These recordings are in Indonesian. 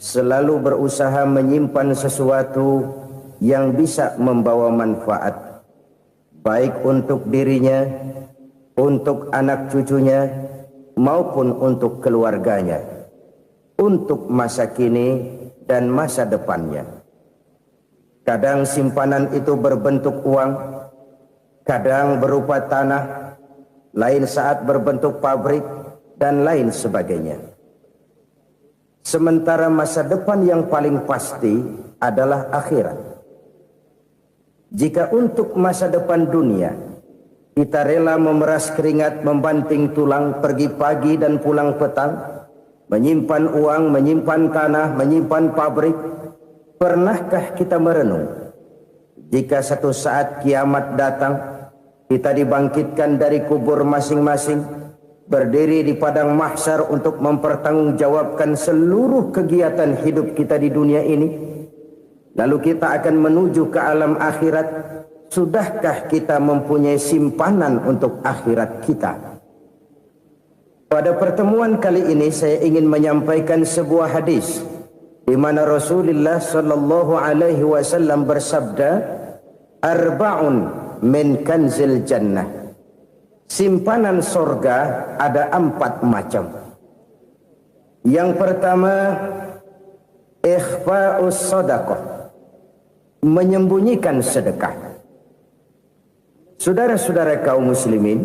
selalu berusaha menyimpan sesuatu yang bisa membawa manfaat, baik untuk dirinya, untuk anak cucunya, maupun untuk keluarganya, untuk masa kini dan masa depannya. Kadang simpanan itu berbentuk uang, kadang berupa tanah, lain saat berbentuk pabrik, dan lain sebagainya. Sementara masa depan yang paling pasti adalah akhirat. Jika untuk masa depan dunia kita rela memeras keringat, membanting tulang, pergi pagi dan pulang petang, menyimpan uang, menyimpan tanah, menyimpan pabrik, pernahkah kita merenung jika satu saat kiamat datang, kita dibangkitkan dari kubur masing-masing, berdiri di padang mahsyar untuk mempertanggungjawabkan seluruh kegiatan hidup kita di dunia ini, lalu kita akan menuju ke alam akhirat. Sudahkah kita mempunyai simpanan untuk akhirat kita? Pada pertemuan kali ini saya ingin menyampaikan sebuah hadis di mana Rasulullah sallallahu alaihi wasallam bersabda, arba'un min kanzil jannah. Simpanan sorga ada 4 macam. Yang pertama, ikhfa'us sadaqah, menyembunyikan sedekah. Saudara-saudara kaum muslimin,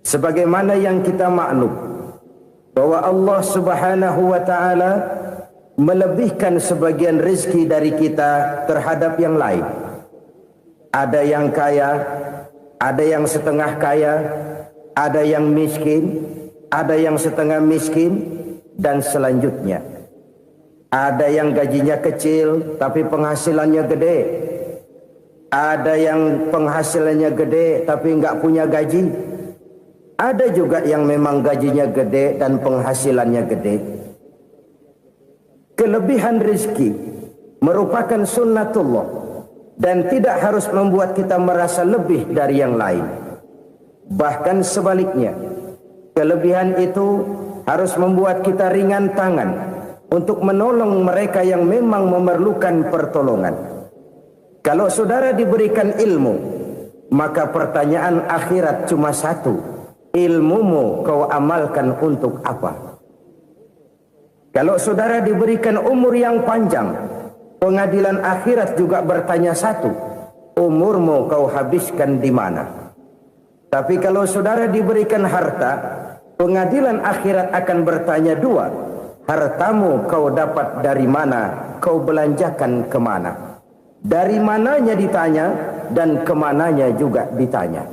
sebagaimana yang kita maklum bahwa Allah Subhanahu wa taala melebihkan sebagian rezeki dari kita terhadap yang lain. Ada yang kaya, ada yang setengah kaya, ada yang miskin, ada yang setengah miskin, dan selanjutnya. Ada yang gajinya kecil tapi penghasilannya gede. Ada yang penghasilannya gede tapi nggak punya gaji. Ada juga yang memang gajinya gede dan penghasilannya gede. Kelebihan rezeki merupakan sunnatullah dan tidak harus membuat kita merasa lebih dari yang lain. Bahkan sebaliknya, kelebihan itu harus membuat kita ringan tangan untuk menolong mereka yang memang memerlukan pertolongan. Kalau saudara diberikan ilmu, maka pertanyaan akhirat cuma satu: ilmumu kau amalkan untuk apa? Kalau saudara diberikan umur yang panjang, pengadilan akhirat juga bertanya satu: umurmu kau habiskan di mana? Tapi kalau saudara diberikan harta, pengadilan akhirat akan bertanya 2: hartamu kau dapat dari mana? Kau belanjakan kemana? Dari mananya ditanya dan kemananya juga ditanya.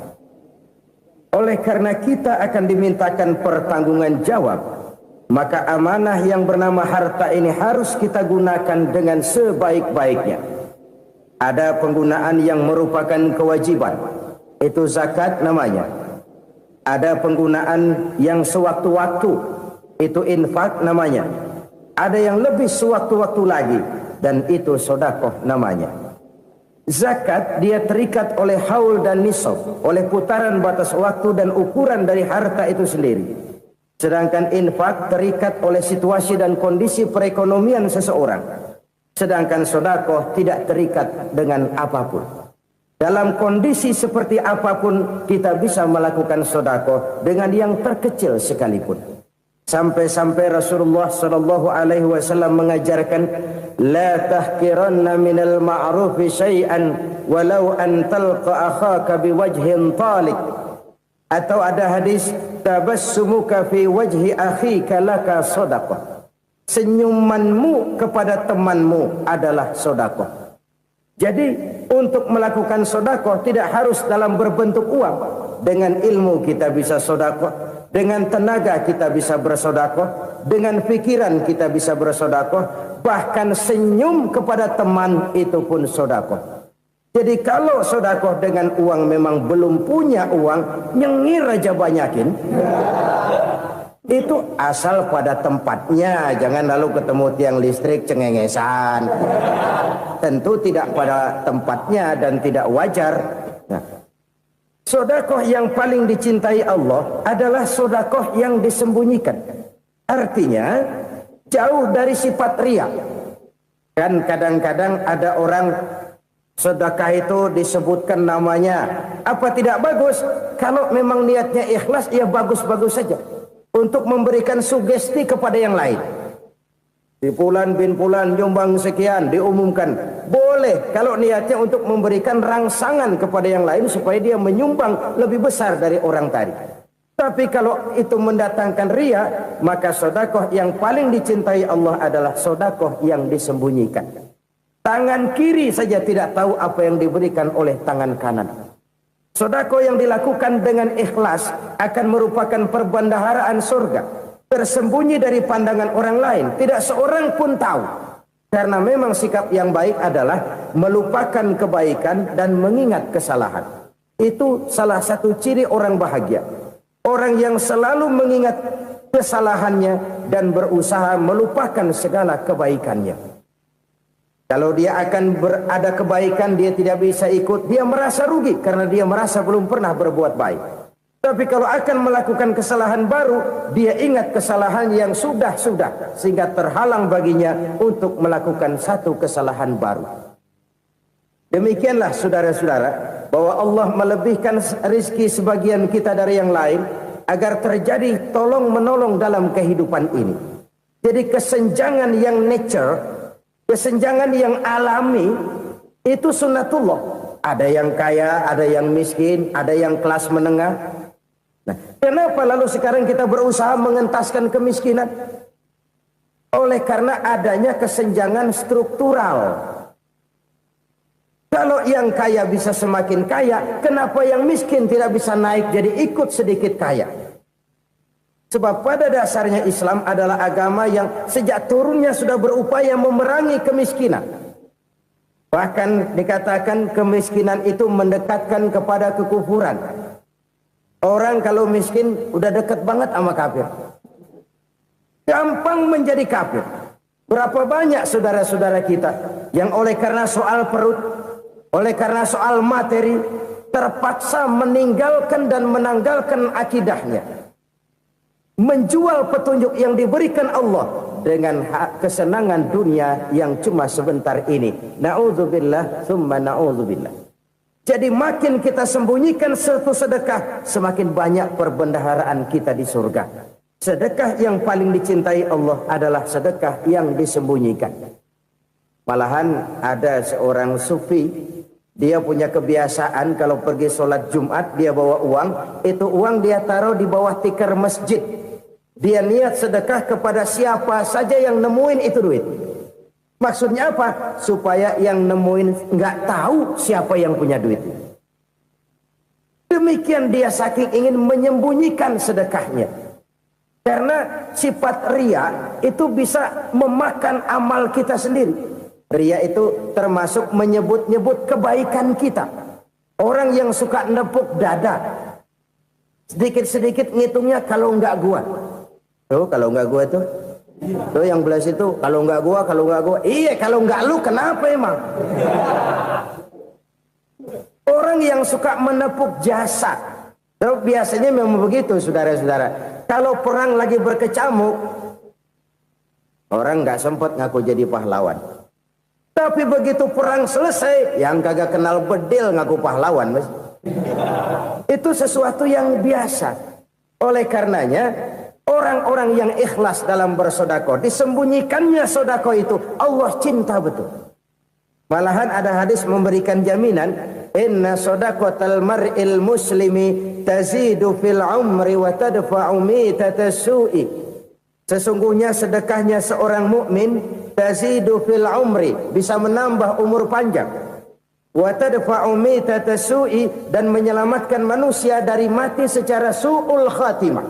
Oleh karena kita akan dimintakan pertanggungan jawab, maka amanah yang bernama harta ini harus kita gunakan dengan sebaik-baiknya. Ada penggunaan yang merupakan kewajiban, itu zakat namanya. Ada penggunaan yang sewaktu-waktu, itu infak namanya. Ada yang lebih sewaktu-waktu lagi, dan itu sedekah namanya. Zakat dia terikat oleh haul dan nisab, oleh putaran batas waktu dan ukuran dari harta itu sendiri. Sedangkan infak terikat oleh situasi dan kondisi perekonomian seseorang. Sedangkan sedekah tidak terikat dengan apapun. Dalam kondisi seperti apapun kita bisa melakukan sedekah dengan yang terkecil sekalipun. Sampai-sampai Rasulullah sallallahu alaihi wasallam mengajarkan, la tahqiranna minal ma'rufi syai'an walau an talqa akhaka biwajhin talik. Atau ada hadis, tabassumuka fi wajhi akhika laka shadaqah. Senyumanmu kepada temanmu adalah sedekah. Jadi untuk melakukan sedekah tidak harus dalam berbentuk uang. Dengan ilmu kita bisa sedekah, dengan tenaga kita bisa bersedekah, dengan pikiran kita bisa bersedekah, bahkan senyum kepada teman itu pun sedekah. Jadi kalau sedekah dengan uang memang belum punya uang, nyengir aja banyakin. Itu asal pada tempatnya, jangan lalu ketemu tiang listrik cengengesan. Tentu tidak pada tempatnya dan tidak wajar. Nah, sedekah yang paling dicintai Allah adalah sedekah yang disembunyikan. Artinya, jauh dari sifat riya. Kan kadang-kadang ada orang sedekah itu disebutkan namanya, apa tidak bagus? Kalau memang niatnya ikhlas, ya bagus-bagus saja untuk memberikan sugesti kepada yang lain. Di Fulan bin Fulan nyumbang sekian, diumumkan. Boleh kalau niatnya untuk memberikan rangsangan kepada yang lain supaya dia menyumbang lebih besar dari orang tadi. Tapi kalau itu mendatangkan riya, maka sedekah yang paling dicintai Allah adalah sedekah yang disembunyikan. Tangan kiri saja tidak tahu apa yang diberikan oleh tangan kanan. Sedekah yang dilakukan dengan ikhlas akan merupakan perbendaharaan surga, tersembunyi dari pandangan orang lain, tidak seorang pun tahu. Karena memang sikap yang baik adalah melupakan kebaikan dan mengingat kesalahan. Itu salah satu ciri orang bahagia. Orang yang selalu mengingat kesalahannya dan berusaha melupakan segala kebaikannya. Kalau dia akan ada kebaikan, dia tidak bisa ikut, dia merasa rugi karena dia merasa belum pernah berbuat baik. Tapi kalau akan melakukan kesalahan baru, dia ingat kesalahan yang sudah-sudah, sehingga terhalang baginya untuk melakukan satu kesalahan baru. Demikianlah saudara-saudara, bahwa Allah melebihkan rizki sebagian kita dari yang lain, agar terjadi tolong-menolong dalam kehidupan ini. Jadi kesenjangan yang nature, kesenjangan yang alami, itu sunnatullah. Ada yang kaya, ada yang miskin, ada yang kelas menengah. Nah, kenapa lalu sekarang kita berusaha mengentaskan kemiskinan? Oleh karena adanya kesenjangan struktural. Kalau yang kaya bisa semakin kaya, kenapa yang miskin tidak bisa naik jadi ikut sedikit kaya? Sebab pada dasarnya Islam adalah agama yang sejak turunnya sudah berupaya memerangi kemiskinan. Bahkan dikatakan kemiskinan itu mendekatkan kepada kekufuran. Orang kalau miskin udah dekat banget sama kafir. Gampang menjadi kafir. Berapa banyak saudara-saudara kita yang oleh karena soal perut, oleh karena soal materi, terpaksa meninggalkan dan menanggalkan akidahnya. Menjual petunjuk yang diberikan Allah dengan kesenangan dunia yang cuma sebentar ini. Na'udzubillah, thumma na'udzubillah. Jadi makin kita sembunyikan satu sedekah, semakin banyak perbendaharaan kita di surga. Sedekah yang paling dicintai Allah adalah sedekah yang disembunyikan. Malahan ada seorang sufi, dia punya kebiasaan kalau pergi sholat Jumat dia bawa uang, itu uang dia taruh di bawah tikar masjid. Dia niat sedekah kepada siapa saja yang nemuin itu duit. Maksudnya apa? Supaya yang nemuin nggak tahu siapa yang punya duit. Demikian dia saking ingin menyembunyikan sedekahnya. Karena sifat riya itu bisa memakan amal kita sendiri. Riya itu termasuk menyebut-nyebut kebaikan kita. Orang yang suka nepuk dada, sedikit-sedikit ngitungnya kalau nggak gua. Tuh kalau nggak gua tuh yang belah situ, kalau nggak gua, iya kalau nggak lu kenapa emang? Orang yang suka menepuk jasa, tuh biasanya memang begitu saudara-saudara. Kalau perang lagi berkecamuk, orang nggak sempat ngaku jadi pahlawan. Tapi begitu perang selesai, yang kagak kenal bedil ngaku pahlawan, mas. Itu sesuatu yang biasa. Oleh karenanya, orang-orang yang ikhlas dalam bersedekah, disembunyikannya sedekah itu, Allah cinta betul. Malahan ada hadis memberikan jaminan, inna sedaqatal mar'il muslimi tazidu fil umri wa tadfa'u mitatas su'i. Sesungguhnya sedekahnya seorang mukmin tazidu fil umri, bisa menambah umur panjang, wa tadfa'u mitatas su'i, dan menyelamatkan manusia dari mati secara su'ul khatimah.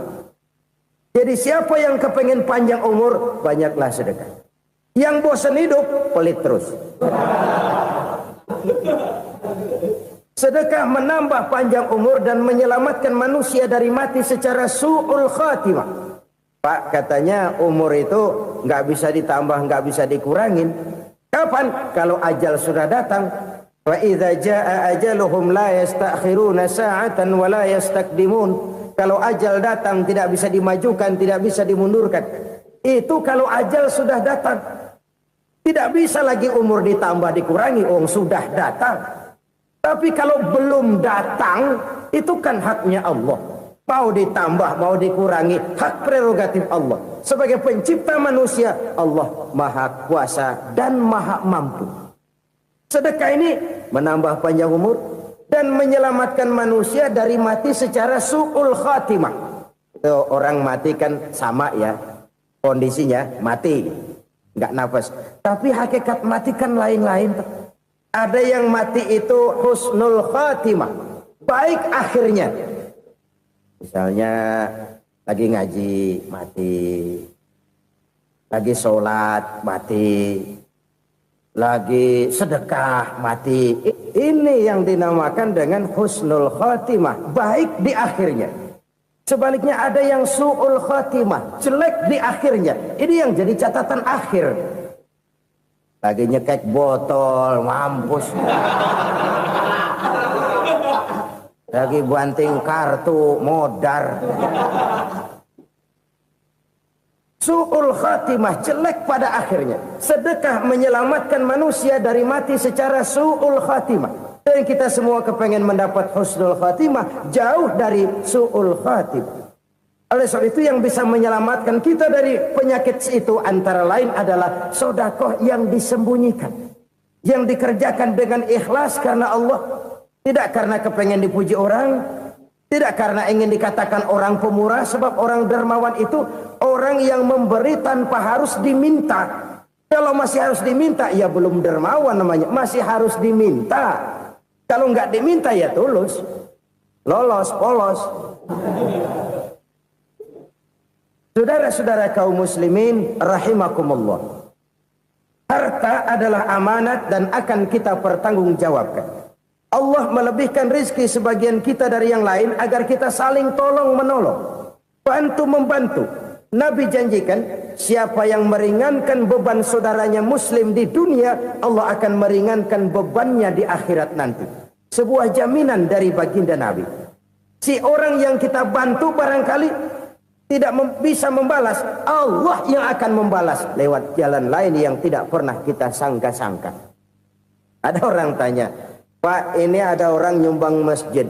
Jadi siapa yang kepengen panjang umur, banyaklah sedekah. Yang bosan hidup, pelit terus. Sedekah menambah panjang umur dan menyelamatkan manusia dari mati secara su'ul khatimah. Pak, katanya umur itu nggak bisa ditambah, nggak bisa dikurangin. Kapan? Kalau ajal sudah datang. Wa idza jaa ajaluhum la yastakhiruna sa'atan wa la yastakdimun. Kalau ajal datang tidak bisa dimajukan, tidak bisa dimundurkan. Itu kalau ajal sudah datang. Tidak bisa lagi umur ditambah dikurangi, sudah datang. Tapi kalau belum datang, itu kan haknya Allah. Mau ditambah, mau dikurangi, hak prerogatif Allah. Sebagai pencipta manusia, Allah maha kuasa dan maha mampu. Sedekah ini menambah panjang umur dan menyelamatkan manusia dari mati secara su'ul khatimah. Orang mati kan sama ya, kondisinya mati, nggak nafas. Tapi hakikat mati kan lain-lain. Ada yang mati itu husnul khatimah, baik akhirnya. Misalnya lagi ngaji mati, lagi sholat mati, lagi sedekah mati. Ini yang dinamakan dengan husnul khatimah, baik di akhirnya. Sebaliknya ada yang su'ul khatimah, jelek di akhirnya. Ini yang jadi catatan akhir. Lagi nyekek botol, mampus. Lagi banting kartu, modar. Su'ul khatimah, jelek pada akhirnya. Sedekah menyelamatkan manusia dari mati secara su'ul khatimah. Dan kita semua kepengen mendapat husnul khatimah, jauh dari su'ul khatimah. Oleh sebab itu yang bisa menyelamatkan kita dari penyakit itu antara lain adalah sedekah yang disembunyikan. Yang dikerjakan dengan ikhlas karena Allah. Tidak karena kepengen dipuji orang, tidak karena ingin dikatakan orang pemurah, sebab orang dermawan itu orang yang memberi tanpa harus diminta. Kalau masih harus diminta, ya belum dermawan namanya, masih harus diminta. Kalau nggak diminta ya tulus, lolos, polos. Saudara-saudara kaum muslimin rahimakumullah. Harta adalah amanat dan akan kita pertanggungjawabkan. Allah melebihkan rizki sebagian kita dari yang lain agar kita saling tolong menolong, bantu membantu. Nabi janjikan siapa yang meringankan beban saudaranya muslim di dunia, Allah akan meringankan bebannya di akhirat nanti. Sebuah jaminan dari baginda Nabi. Si orang yang kita bantu barangkali tidak bisa membalas, Allah yang akan membalas lewat jalan lain yang tidak pernah kita sangka-sangka. Ada orang tanya, Pak, ini ada orang nyumbang masjid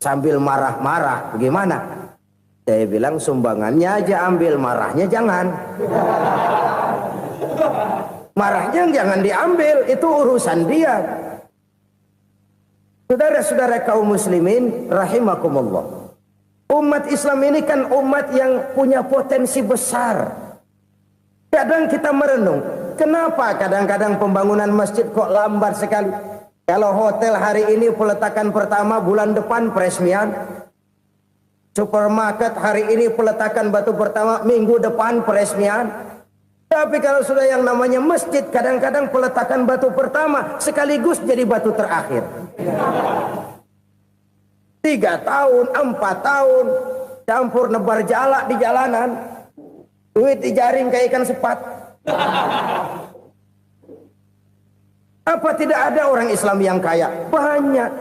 sambil marah-marah, bagaimana? Saya bilang sumbangannya aja ambil, marahnya jangan. Marahnya jangan diambil, itu urusan dia. Saudara-saudara kaum muslimin rahimakumullah. Umat Islam ini kan umat yang punya potensi besar. Kadang kita merenung, kenapa kadang-kadang pembangunan masjid kok lambat sekali? Kalau hotel hari ini peletakan pertama, bulan depan peresmian. Supermarket hari ini peletakan batu pertama, minggu depan peresmian. Tapi kalau sudah yang namanya masjid, kadang-kadang peletakan batu pertama sekaligus jadi batu terakhir. 3 tahun, 4 tahun, campur nebar jalak di jalanan, duit dijaring kayak ikan sepat. Apa tidak ada orang Islam yang kaya? Banyak.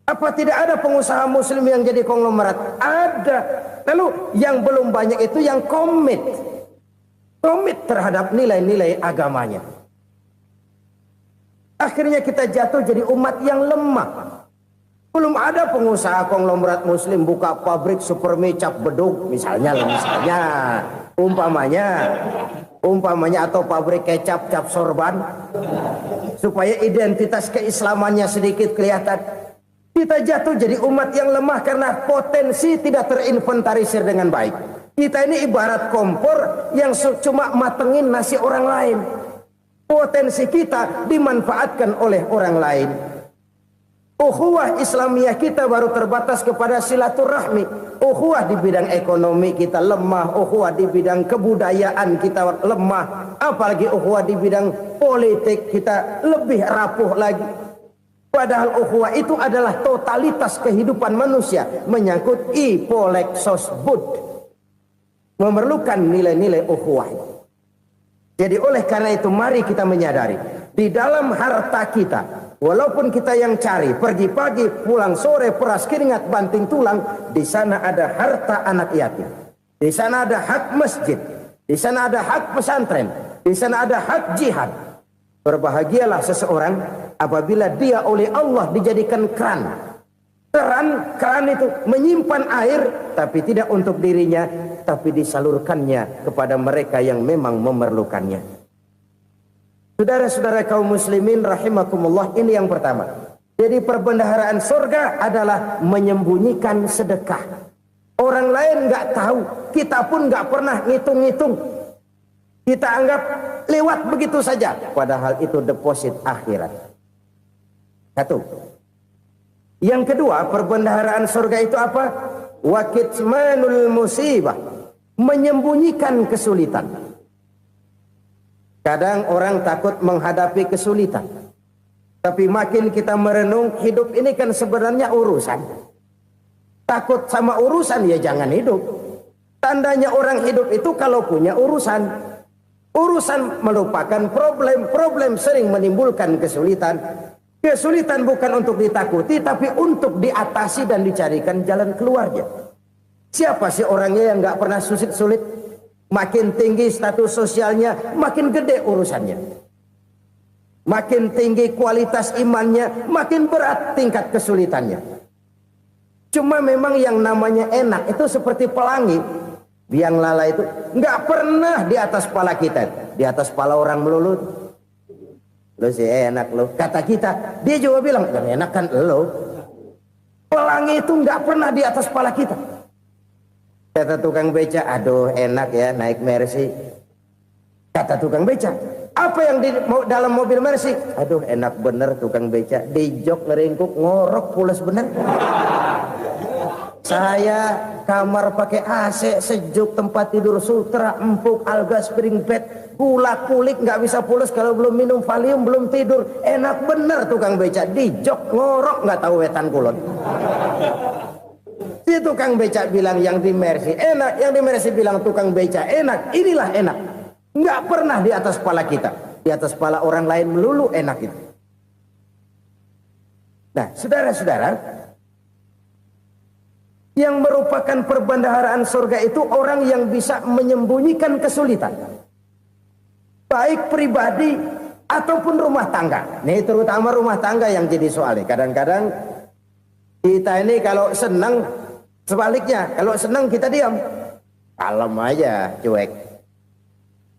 Apa tidak ada pengusaha muslim yang jadi konglomerat? Ada. Lalu yang belum banyak itu yang komit terhadap nilai-nilai agamanya. Akhirnya kita jatuh jadi umat yang lemah. Belum ada pengusaha konglomerat muslim buka pabrik supermi cap beduk misalnya umpamanya atau pabrik kecap cap sorban supaya identitas keislamannya sedikit kelihatan. Kita jatuh jadi umat yang lemah karena potensi tidak terinventarisir dengan baik. Kita ini ibarat kompor yang cuma matengin nasi orang lain. Potensi kita dimanfaatkan oleh orang lain. Ukhuwah Islamiyah kita baru terbatas kepada silaturahmi. Ukhuwah di bidang ekonomi kita lemah, ukhuwah di bidang kebudayaan kita lemah, apalagi ukhuwah di bidang politik kita lebih rapuh lagi. Padahal ukhuwah itu adalah totalitas kehidupan manusia, menyangkut ipolek sosbud, memerlukan nilai-nilai ukhuwah. Jadi oleh karena itu mari kita menyadari di dalam harta kita, walaupun kita yang cari, pergi pagi, pulang sore, peras keringat, banting tulang, di sana ada harta anak yatim. Di sana ada hak masjid. Di sana ada hak pesantren, di sana ada hak jihad. Berbahagialah seseorang apabila dia oleh Allah dijadikan keran. Keran itu menyimpan air, tapi tidak untuk dirinya, tapi disalurkannya kepada mereka yang memang memerlukannya. Saudara-saudara kaum muslimin rahimakumullah, ini yang pertama. Jadi perbendaharaan surga adalah menyembunyikan sedekah. Orang lain nggak tahu, kita pun nggak pernah ngitung-ngitung. Kita anggap lewat begitu saja, padahal itu deposit akhirat. Satu. Yang kedua, perbendaharaan surga itu apa? Wa kitmanul musibah, menyembunyikan kesulitan. Kadang orang takut menghadapi kesulitan, tapi makin kita merenung, hidup ini kan sebenarnya urusan. Takut sama urusan, ya jangan hidup. Tandanya orang hidup itu kalau punya urusan. Urusan melupakan problem. Problem sering menimbulkan kesulitan. Kesulitan bukan untuk ditakuti, tapi untuk diatasi dan dicarikan jalan keluarnya. Siapa sih orangnya yang nggak pernah sulit-sulit? Makin tinggi status sosialnya, makin gede urusannya. Makin tinggi kualitas imannya, makin berat tingkat kesulitannya. Cuma memang yang namanya enak itu seperti pelangi. Biang lala itu nggak pernah di atas kepala kita, di atas kepala orang melulu. Lo sih enak lo, kata kita. Dia juga bilang yang enak kan lo. Pelangi itu nggak pernah di atas kepala kita. Kata tukang beca, aduh enak ya naik Mercy. Kata tukang beca, apa yang di dalam mobil Mercy? Aduh enak bener tukang beca, di jok ngeringkuk ngorok pulas bener. Saya kamar pakai AC sejuk, tempat tidur sutra empuk, alga spring bed, gula kulik nggak bisa pulas kalau belum minum Valium, belum tidur. Enak bener tukang beca, di jok ngorok nggak tahu wetan kulon. Si tukang beca bilang yang di Mercy enak, yang di Mercy bilang tukang beca enak. Inilah enak, nggak pernah di atas kepala kita, di atas kepala orang lain melulu enak itu. Nah, saudara-saudara, yang merupakan perbendaharaan surga itu orang yang bisa menyembunyikan kesulitan, baik pribadi ataupun rumah tangga. Nih terutama rumah tangga yang jadi soalnya. Kadang-kadang kita ini kalau senang, sebaliknya kalau senang kita diam, kalem aja, cuek.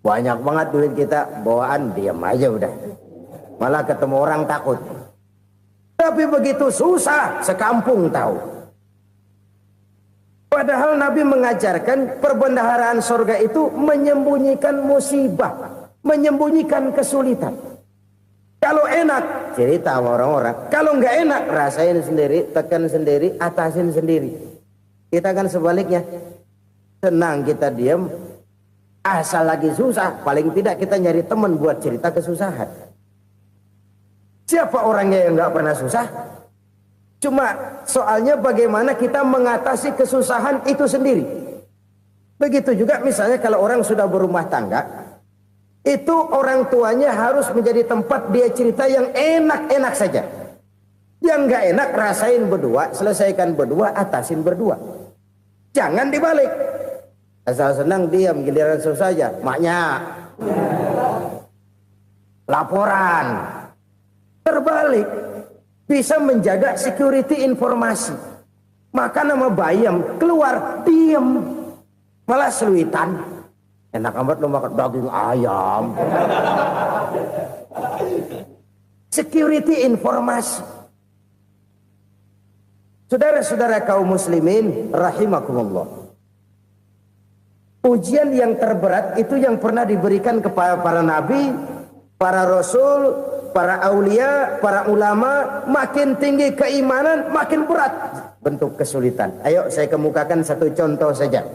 Banyak banget duit kita bawaan, diam aja udah. Malah ketemu orang takut. Tapi begitu susah, sekampung tahu. Padahal Nabi mengajarkan perbendaharaan surga itu menyembunyikan musibah, menyembunyikan kesulitan. Kalau enak, cerita sama orang-orang. Kalau nggak enak, rasain sendiri, tekan sendiri, atasin sendiri. Kita kan sebaliknya. Senang kita diam, asal lagi susah, paling tidak kita nyari teman buat cerita kesusahan. Siapa orangnya yang nggak pernah susah? Cuma soalnya bagaimana kita mengatasi kesusahan itu sendiri. Begitu juga misalnya kalau orang sudah berumah tangga, itu orang tuanya harus menjadi tempat dia cerita yang enak-enak saja. Yang nggak enak rasain berdua, selesaikan berdua, atasin berdua. Jangan dibalik. Asal senang diam, giliran susah saja. Maknya laporan. Terbalik. Bisa menjaga security informasi. Maka nama bayam keluar diam, malah seluitan. Enak amat lo makan daging ayam. Security informasi. Saudara-saudara kaum muslimin rahimakumullah. Ujian yang terberat itu yang pernah diberikan kepada para nabi, para rasul, para aulia, para ulama. Makin tinggi keimanan, makin berat bentuk kesulitan. Ayo saya kemukakan satu contoh saja.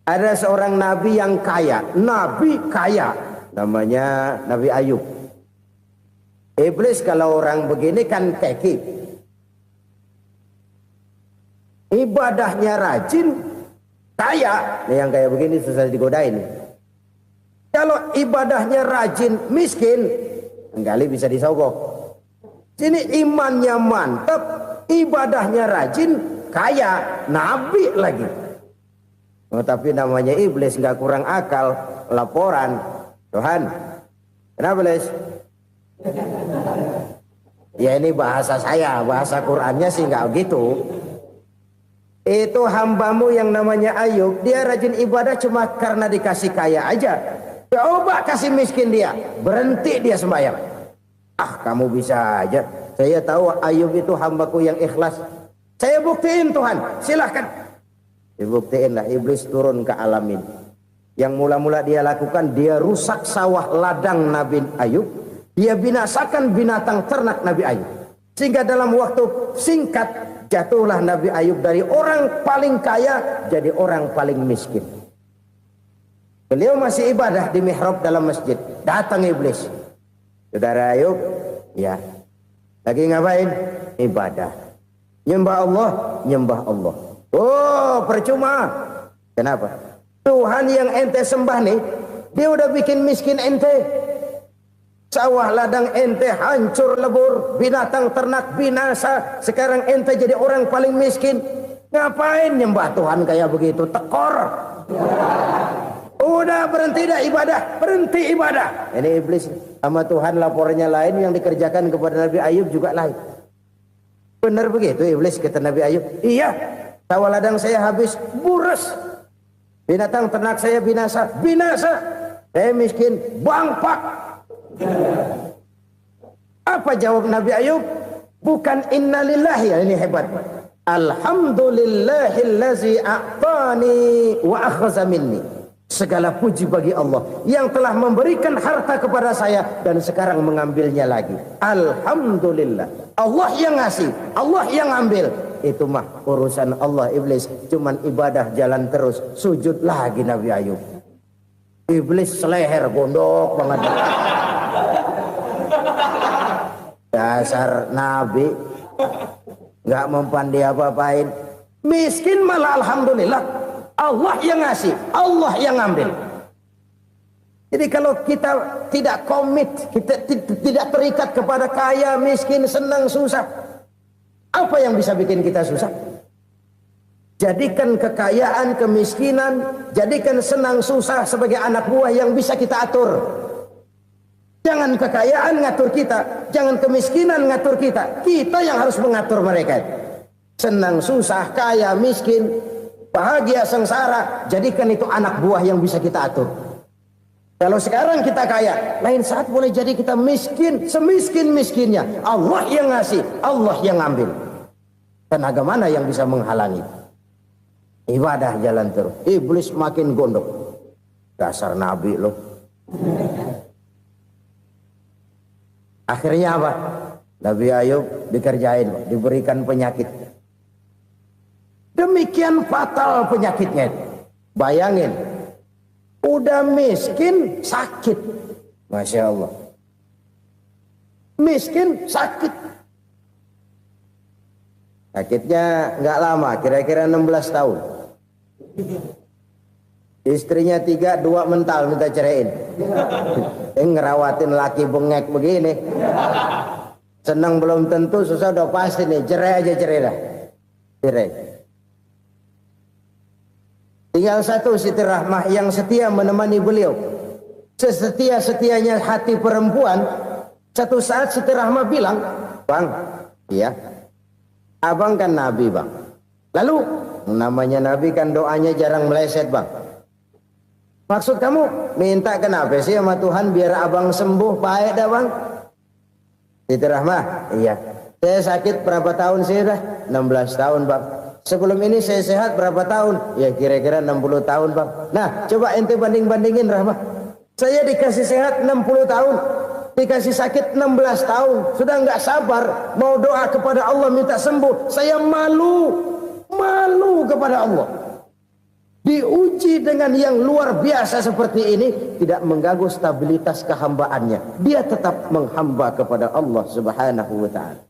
Ada seorang nabi yang kaya, nabi kaya, namanya Nabi Ayub. Iblis kalau orang begini kan keki, ibadahnya rajin, kaya. Nih yang kayak begini susah digodain. Kalau ibadahnya rajin, miskin, kali bisa disogok. Sini imannya mantap, ibadahnya rajin, kaya, nabi lagi. Oh, tapi namanya iblis nggak kurang akal. Laporan, Tuhan, kenapa Les? Ya ini bahasa saya, bahasa Qurannya sih nggak gitu. Itu hambamu yang namanya Ayub, dia rajin ibadah cuma karena dikasih kaya aja. Coba kasih miskin dia, berhenti dia sembahyang. Ah, kamu bisa aja. Saya tahu Ayub itu hambaku yang ikhlas. Saya buktiin Tuhan, silahkan. Dibuktiin lah, iblis turun ke alam ini. Yang mula-mula dia lakukan, dia rusak sawah ladang Nabi Ayub. Dia binasakan binatang ternak Nabi Ayub. Sehingga dalam waktu singkat, jatuhlah Nabi Ayub dari orang paling kaya jadi orang paling miskin. Beliau masih ibadah di mihrab dalam masjid. Datang iblis. Saudara Ayub, ya, lagi ngapain? Ibadah. Nyembah Allah, nyembah Allah. Oh, percuma. Kenapa? Tuhan yang ente sembah nih, dia udah bikin miskin ente. Sawah ladang ente hancur lebur, binatang ternak binasa. Sekarang ente jadi orang paling miskin. Ngapain nyembah Tuhan kayak begitu? Tekor. Udah berhenti dah ibadah, berhenti ibadah. Ini iblis sama Tuhan laporannya lain, yang dikerjakan kepada Nabi Ayub juga lain. Benar begitu iblis, kata Nabi Ayub. Iya, sawah ladang saya habis, buras. Binatang ternak saya binasa, binasa. Saya miskin, bangpak. Apa jawab Nabi Ayub? Bukan innalillahi, ya, ini hebat. Alhamdulillahillazi a'tani wa akhadha minni. Segala puji bagi Allah yang telah memberikan harta kepada saya dan sekarang mengambilnya lagi. Alhamdulillah. Allah yang ngasih, Allah yang ambil. Itu mah urusan Allah. Iblis cuman ibadah jalan terus, sujud lagi Nabi Ayub. Iblis seleher gondok banget. Dasar Nabi nggak mempan dia apa-apain. Miskin malah alhamdulillah. Allah yang ngasih, Allah yang ambil. Jadi kalau kita tidak komit, kita tidak terikat kepada kaya, miskin, senang, susah, apa yang bisa bikin kita susah? Jadikan kekayaan, kemiskinan, jadikan senang, susah sebagai anak buah yang bisa kita atur. Jangan kekayaan ngatur kita, jangan kemiskinan ngatur kita. Kita yang harus mengatur mereka. Senang, susah, kaya, miskin, bahagia, sengsara, jadikan itu anak buah yang bisa kita atur. Kalau sekarang kita kaya, lain saat boleh jadi kita miskin, semiskin-miskinnya. Allah yang ngasih, Allah yang ambil. Tenaga mana yang bisa menghalangi? Ibadah jalan terus. Iblis makin gondok. Dasar Nabi loh. Akhirnya apa? Nabi Ayub dikerjain, diberikan penyakit. Demikian fatal penyakitnya. Bayangin, udah miskin sakit. Masya Allah. Miskin sakit. Sakitnya nggak lama, kira-kira 16 tahun. Istrinya 3, 2 mental minta ceraiin. Ngerawatin laki bengek begini. Senang belum tentu, susah udah pasti nih. Cerai aja, cerai dah. Cerai. Tinggal satu Siti Rahmah yang setia menemani beliau. Sesetia-setianya hati perempuan. Satu saat Siti Rahmah bilang, "Bang, iya, abang kan Nabi, Bang. Lalu, namanya Nabi kan doanya jarang meleset, Bang. Maksud kamu minta kenapa sih sama Tuhan biar abang sembuh, baik dah, Bang?" Siti Rahmah, iya. Saya sakit berapa tahun sih dah? 16 tahun, Bang. Sebelum ini saya sehat berapa tahun? Ya kira-kira 60 tahun, Bang. Nah, coba ente banding-bandingin, Rahmah. Saya dikasih sehat 60 tahun, dikasih sakit 16 tahun. Sudah nggak sabar mau doa kepada Allah minta sembuh. Saya malu kepada Allah. Diuji dengan yang luar biasa seperti ini, tidak mengganggu stabilitas kehambaannya. Dia tetap menghamba kepada Allah Subhanahu wa ta'ala.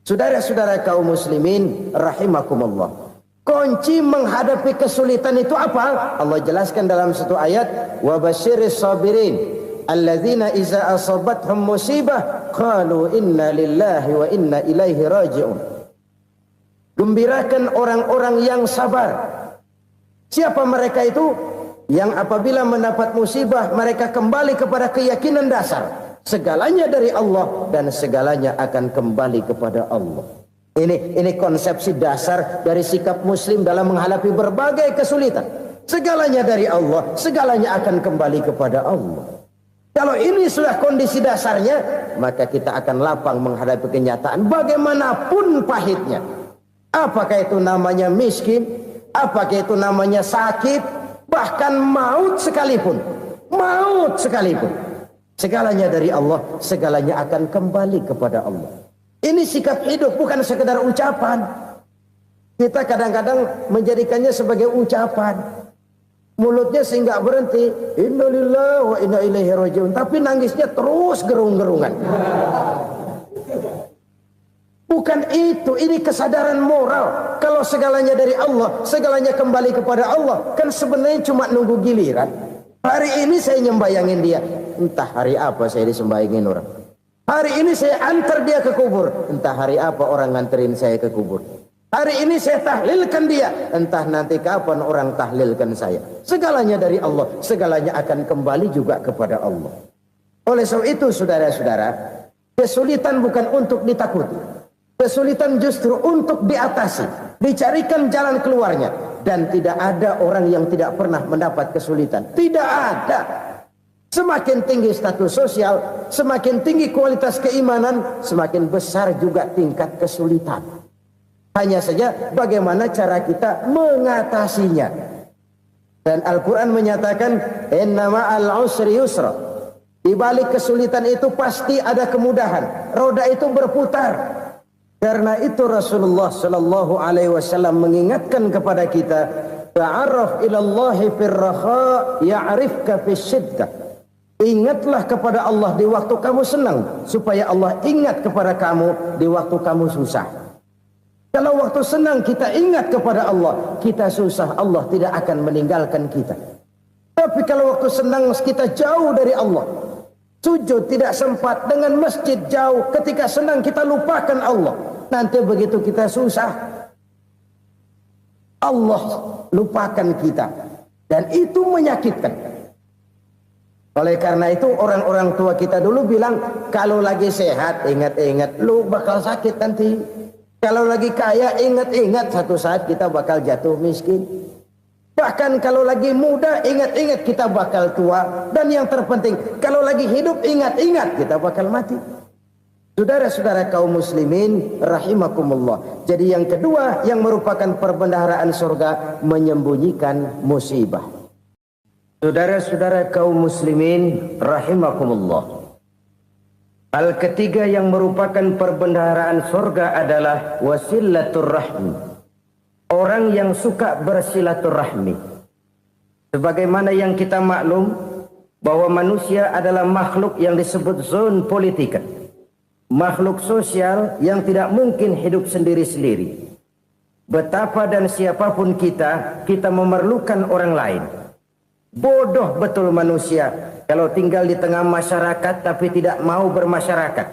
Saudara-saudara kaum muslimin rahimakumullah. Kunci menghadapi kesulitan itu apa? Allah jelaskan dalam satu ayat, wa basyiris sabirin alladzina iza asabathum musibah qalu inna lillahi wa inna ilaihi raji'un. Gembirakan orang-orang yang sabar Siapa mereka itu? Yang apabila mendapat musibah mereka kembali kepada keyakinan dasar segalanya dari Allah dan segalanya akan kembali kepada Allah. Ini konsepsi dasar dari sikap muslim dalam menghadapi berbagai kesulitan. Segalanya dari Allah, segalanya akan kembali kepada Allah. Kalau ini sudah kondisi dasarnya, maka kita akan lapang menghadapi kenyataan bagaimanapun pahitnya. Apakah itu namanya miskin, apakah itu namanya sakit, bahkan maut sekalipun. Maut sekalipun. Segalanya dari Allah, segalanya akan kembali kepada Allah. Ini sikap hidup, bukan sekedar ucapan. Kita kadang-kadang menjadikannya sebagai ucapan. Mulutnya sehingga berhenti, innalillahi wa inna ilaihi rajiun, tapi nangisnya terus gerung-gerungan. Bukan itu, ini kesadaran moral. Kalau segalanya dari Allah, segalanya kembali kepada Allah, kan sebenarnya cuma nunggu giliran. Hari ini saya nyembayangin dia, entah hari apa saya disembayangin orang. Hari ini saya antar dia ke kubur, entah hari apa orang nganterin saya ke kubur. Hari ini saya tahlilkan dia, entah nanti kapan orang tahlilkan saya. Segalanya dari Allah, segalanya akan kembali juga kepada Allah. Oleh sebab itu saudara-saudara, kesulitan bukan untuk ditakuti. Kesulitan justru untuk diatasi, dicarikan jalan keluarnya. Dan tidak ada orang yang tidak pernah mendapat kesulitan. Tidak ada. Semakin tinggi status sosial, semakin tinggi kualitas keimanan, semakin besar juga tingkat kesulitan. Hanya saja bagaimana cara kita mengatasinya. Dan Al-Quran menyatakan, inna ma'al usri yusra. Di balik kesulitan itu pasti ada kemudahan. Roda itu berputar. Karena itu Rasulullah sallallahu alaihi wasallam mengingatkan kepada kita, ta'arraf ilallahi fir raha ya'rifka fis syiddah. Ingatlah kepada Allah di waktu kamu senang, supaya Allah ingat kepada kamu di waktu kamu susah. Kalau waktu senang kita ingat kepada Allah, kita susah, Allah tidak akan meninggalkan kita. Tapi kalau waktu senang kita jauh dari Allah, sujud tidak sempat, dengan masjid jauh, ketika senang kita lupakan Allah. Nanti begitu kita susah, Allah lupakan kita. Dan itu menyakitkan. Oleh karena itu orang-orang tua kita dulu bilang, kalau lagi sehat ingat-ingat lu bakal sakit nanti. Kalau lagi kaya ingat-ingat satu saat kita bakal jatuh miskin. Bahkan kalau lagi muda ingat-ingat kita bakal tua. Dan yang terpenting kalau lagi hidup ingat-ingat kita bakal mati. Saudara-saudara kaum muslimin rahimakumullah. Jadi yang kedua yang merupakan perbendaharaan surga, menyembunyikan musibah. Saudara-saudara kaum muslimin rahimakumullah. Hal ketiga yang merupakan perbendaharaan surga adalah wasilatur rahmi. Orang yang suka bersilaturahmi. Sebagaimana yang kita maklum bahwa manusia adalah makhluk yang disebut zon politika. Makhluk sosial yang tidak mungkin hidup sendiri-sendiri. Betapa dan siapapun kita memerlukan orang lain. Bodoh betul manusia kalau tinggal di tengah masyarakat tapi tidak mau bermasyarakat.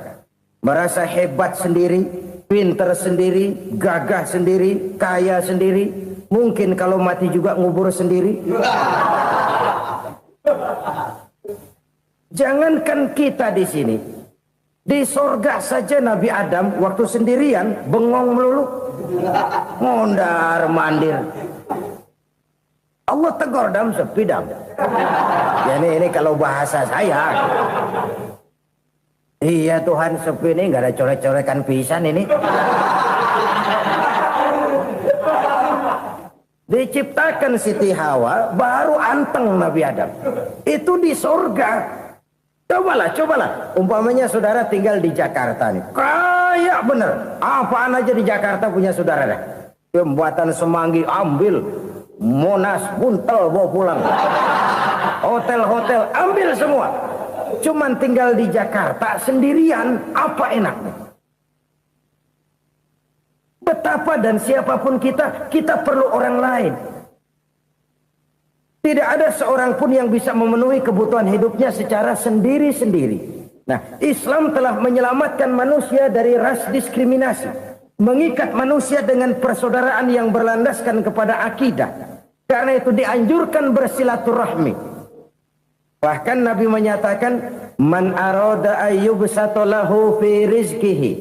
Merasa hebat sendiri, pintar sendiri, gagah sendiri, kaya sendiri. Mungkin kalau mati juga ngubur sendiri. Jangankan kita di sini, di sorga saja Nabi Adam waktu sendirian bengong melulu, mondar mandir. Allah tegur dam sepi dam. Ya ini kalau bahasa saya. Iya Tuhan sepi ini nggak ada coret-coretan pisan ini. Diciptakan Siti Hawa baru anteng Nabi Adam. Itu di sorga. Cobalah. Umpamanya saudara tinggal di Jakarta nih. Kayak bener. Apaan aja di Jakarta punya saudara dah. Jembatan Semanggi ambil. Monas, Buntel bawa pulang. Hotel-hotel ambil semua. Cuman tinggal di Jakarta sendirian, apa enaknya? Betapa dan siapapun kita perlu orang lain. Tidak ada seorang pun yang bisa memenuhi kebutuhan hidupnya secara sendiri-sendiri. Nah, Islam telah menyelamatkan manusia dari ras diskriminasi. Mengikat manusia dengan persaudaraan yang berlandaskan kepada akidah. Karena itu dianjurkan bersilaturahmi. Bahkan Nabi menyatakan, man arada ayyubsata lahu fi rizqihi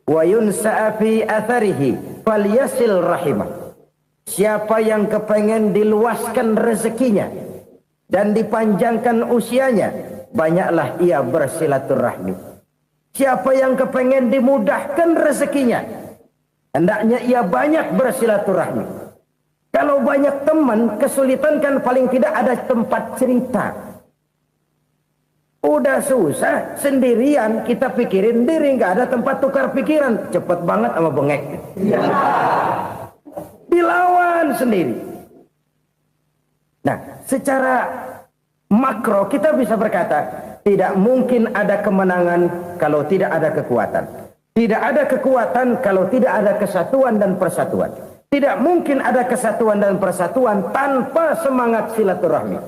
wa yunsa'a fi atharihi falyasil rahimah. Siapa yang kepengen diluaskan rezekinya dan dipanjangkan usianya, banyaklah ia bersilaturahmi. Siapa yang kepengen dimudahkan rezekinya, hendaknya ia banyak bersilaturahmi. Kalau banyak teman, kesulitan kan paling tidak ada tempat cerita. Udah susah, sendirian kita pikirin diri, nggak ada tempat tukar pikiran. Cepet banget sama bengek. Dilawan sendiri. Nah, secara makro kita bisa berkata, tidak mungkin ada kemenangan kalau tidak ada kekuatan. Tidak ada kekuatan kalau tidak ada kesatuan dan persatuan. Tidak mungkin ada kesatuan dan persatuan tanpa semangat silaturahmi.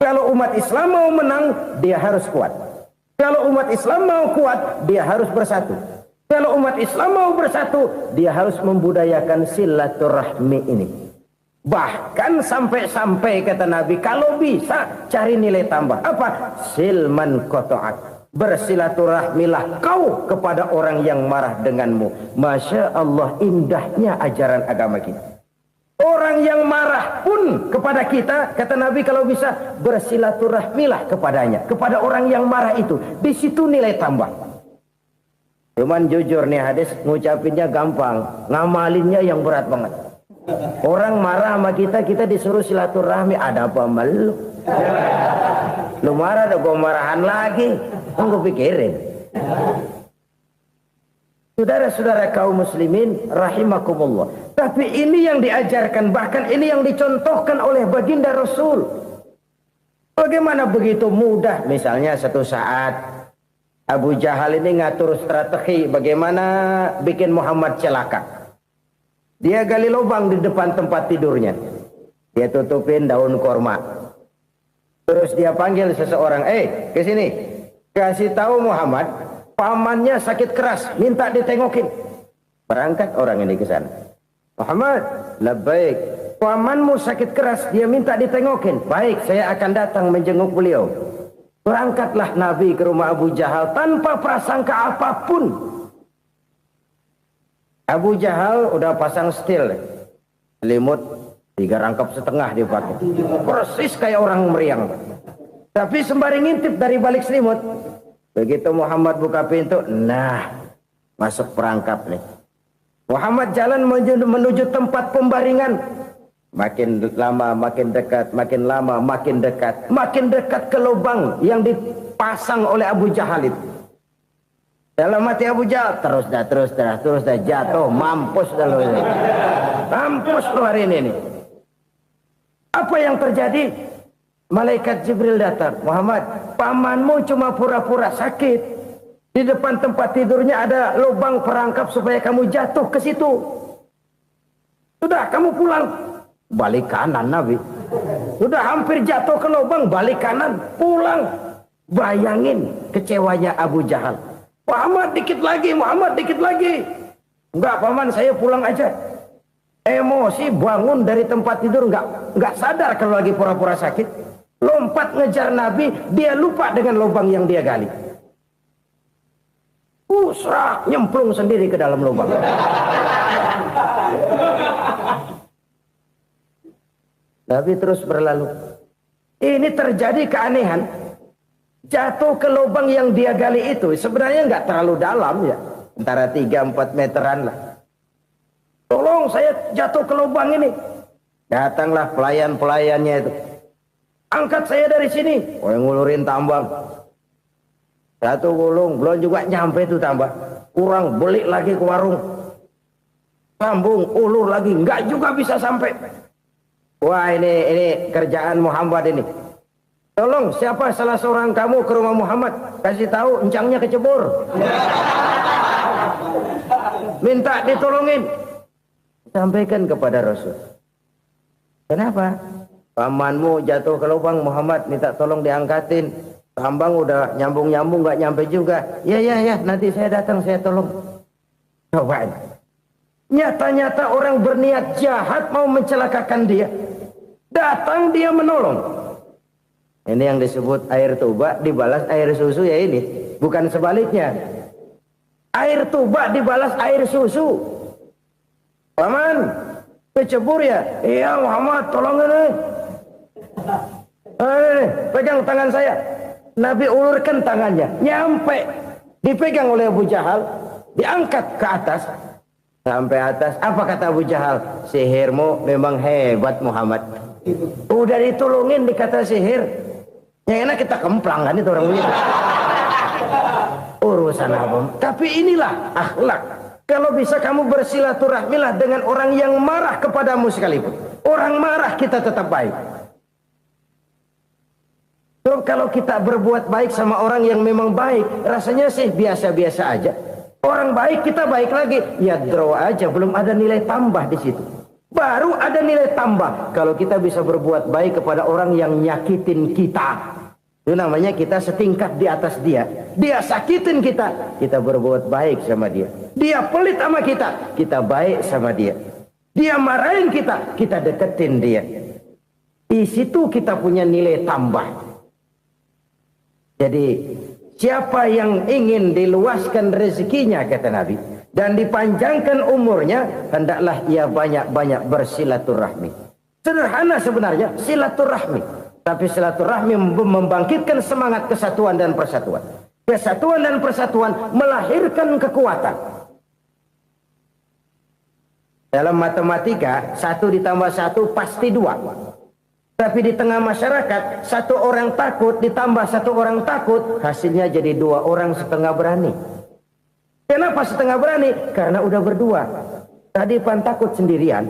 Kalau umat Islam mau menang, dia harus kuat. Kalau umat Islam mau kuat, dia harus bersatu. Kalau umat Islam mau bersatu, dia harus membudayakan silaturahmi ini. Bahkan sampai-sampai kata Nabi, kalau bisa cari nilai tambah. Apa? Silman qata'ak. Bersilaturahmilah kau kepada orang yang marah denganmu. Masya Allah, indahnya ajaran agama kita. Orang yang marah pun kepada kita, kata Nabi, kalau bisa bersilaturahmilah kepadanya, kepada orang yang marah itu. Di situ nilai tambah. Cuman jujur nih hadis, ngucapinnya gampang, ngamalinnya yang berat banget. Orang marah sama kita, kita disuruh silaturahmi. Ada apa malu? Lu marah, ada gua marahan lagi. Tunggu pikirin. Saudara-saudara kaum muslimin rahimakumullah. Tapi ini yang diajarkan, bahkan ini yang dicontohkan oleh baginda Rasul. Bagaimana begitu mudah, misalnya satu saat Abu Jahal ini ngatur strategi bagaimana bikin Muhammad celaka. Dia gali lubang di depan tempat tidurnya. Dia tutupin daun korma. Terus dia panggil seseorang, ke sini. Kasih tahu Muhammad, pamannya sakit keras, minta ditengokin. Berangkat orang ini ke sana. Muhammad, labbaik. Pamanmu sakit keras, dia minta ditengokin. Baik, saya akan datang menjenguk beliau. Berangkatlah Nabi ke rumah Abu Jahal tanpa prasangka apapun. Abu Jahal udah pasang stil, selimut 3 rangkap setengah dipakai, persis kayak orang meriang. Tapi sembari ngintip dari balik selimut. Begitu Muhammad buka pintu, nah masuk perangkap nih. Muhammad jalan menuju tempat pembaringan. Makin lama makin dekat, makin lama makin dekat, makin dekat ke lubang yang dipasang oleh Abu Jahal itu. Dalam hati Abu Jahal, terus dah jatuh, mampus dah lo ini. Mampus lo hari ini nih. Apa yang terjadi? Malaikat Jibril datang. Muhammad, pamanmu cuma pura-pura sakit. Di depan tempat tidurnya ada lubang perangkap supaya kamu jatuh ke situ. Sudah, kamu pulang. Balik kanan Nabi. Sudah hampir jatuh ke lubang, balik kanan, pulang. Bayangin kecewanya Abu Jahal. Muhammad dikit lagi, Muhammad dikit lagi. Enggak paman, saya pulang aja. Emosi bangun dari tempat tidur, enggak sadar kalau lagi pura-pura sakit. Lompat ngejar Nabi, dia lupa dengan lubang yang dia gali. Serak, nyemplung sendiri ke dalam lubang. Nabi terus berlalu. Ini terjadi keanehan. Jatuh ke lubang yang dia gali itu sebenarnya nggak terlalu dalam ya, antara 3-4 meteran lah. Tolong saya jatuh ke lubang ini. Datanglah pelayan-pelayannya itu. Angkat saya dari sini. Oh, yang ngulurin tambang. Satu gulung, belum juga nyampe itu tambah. Kurang, beli lagi ke warung. Sambung, ulur lagi, nggak juga bisa sampai. Wah, ini kerjaan Muhammad ini. Tolong, siapa salah seorang kamu ke rumah Muhammad, kasih tahu encangnya kecebur. Minta ditolongin. Sampaikan kepada Rasul. Kenapa? Pamanmu jatuh ke lubang, Muhammad minta tolong diangkatin. Tambang udah nyambung-nyambung nggak nyampe juga. Ya, nanti saya datang, saya tolong. Coba. Nyata-nyata orang berniat jahat mau mencelakakan dia. Datang dia menolong. Ini yang disebut air tuba dibalas air susu ya ini. Bukan sebaliknya. Air tuba dibalas air susu. Paman, kecebur ya? Iya Muhammad, tolong ini. Pegang tangan saya. Nabi ulurkan tangannya. Nyampe. Dipegang oleh Abu Jahal. Diangkat ke atas. Sampai atas. Apa kata Abu Jahal? Sihirmu memang hebat Muhammad. Udah ditolongin dikata sihir. Yang enak kita kemplang kan itu orang begitu. Urusan apa? Tapi inilah akhlak. Kalau bisa kamu bersilaturahmilah dengan orang yang marah kepadamu sekalipun. Orang marah kita tetap baik. So, kalau kita berbuat baik sama orang yang memang baik, rasanya sih biasa-biasa aja. Orang baik kita baik lagi, ya draw aja, belum ada nilai tambah di situ. Baru ada nilai tambah kalau kita bisa berbuat baik kepada orang yang nyakitin kita. Itu namanya kita setingkat di atas dia. Dia sakitin kita, kita berbuat baik sama dia. Dia pelit sama kita, kita baik sama dia. Dia marahin kita, kita deketin dia. Di situ kita punya nilai tambah. Jadi siapa yang ingin diluaskan rezekinya kata Nabi dan dipanjangkan umurnya, hendaklah ia banyak-banyak bersilaturahmi. Sederhana sebenarnya silaturahmi, tapi silaturahmi membangkitkan semangat kesatuan dan persatuan. Kesatuan dan persatuan melahirkan kekuatan. Dalam matematika 1 ditambah 1 pasti 2. Tapi di tengah masyarakat 1 orang takut ditambah 1 orang takut, hasilnya jadi 2 orang setengah berani. Kenapa setengah berani? Karena udah berdua. Tadi pan takut sendirian.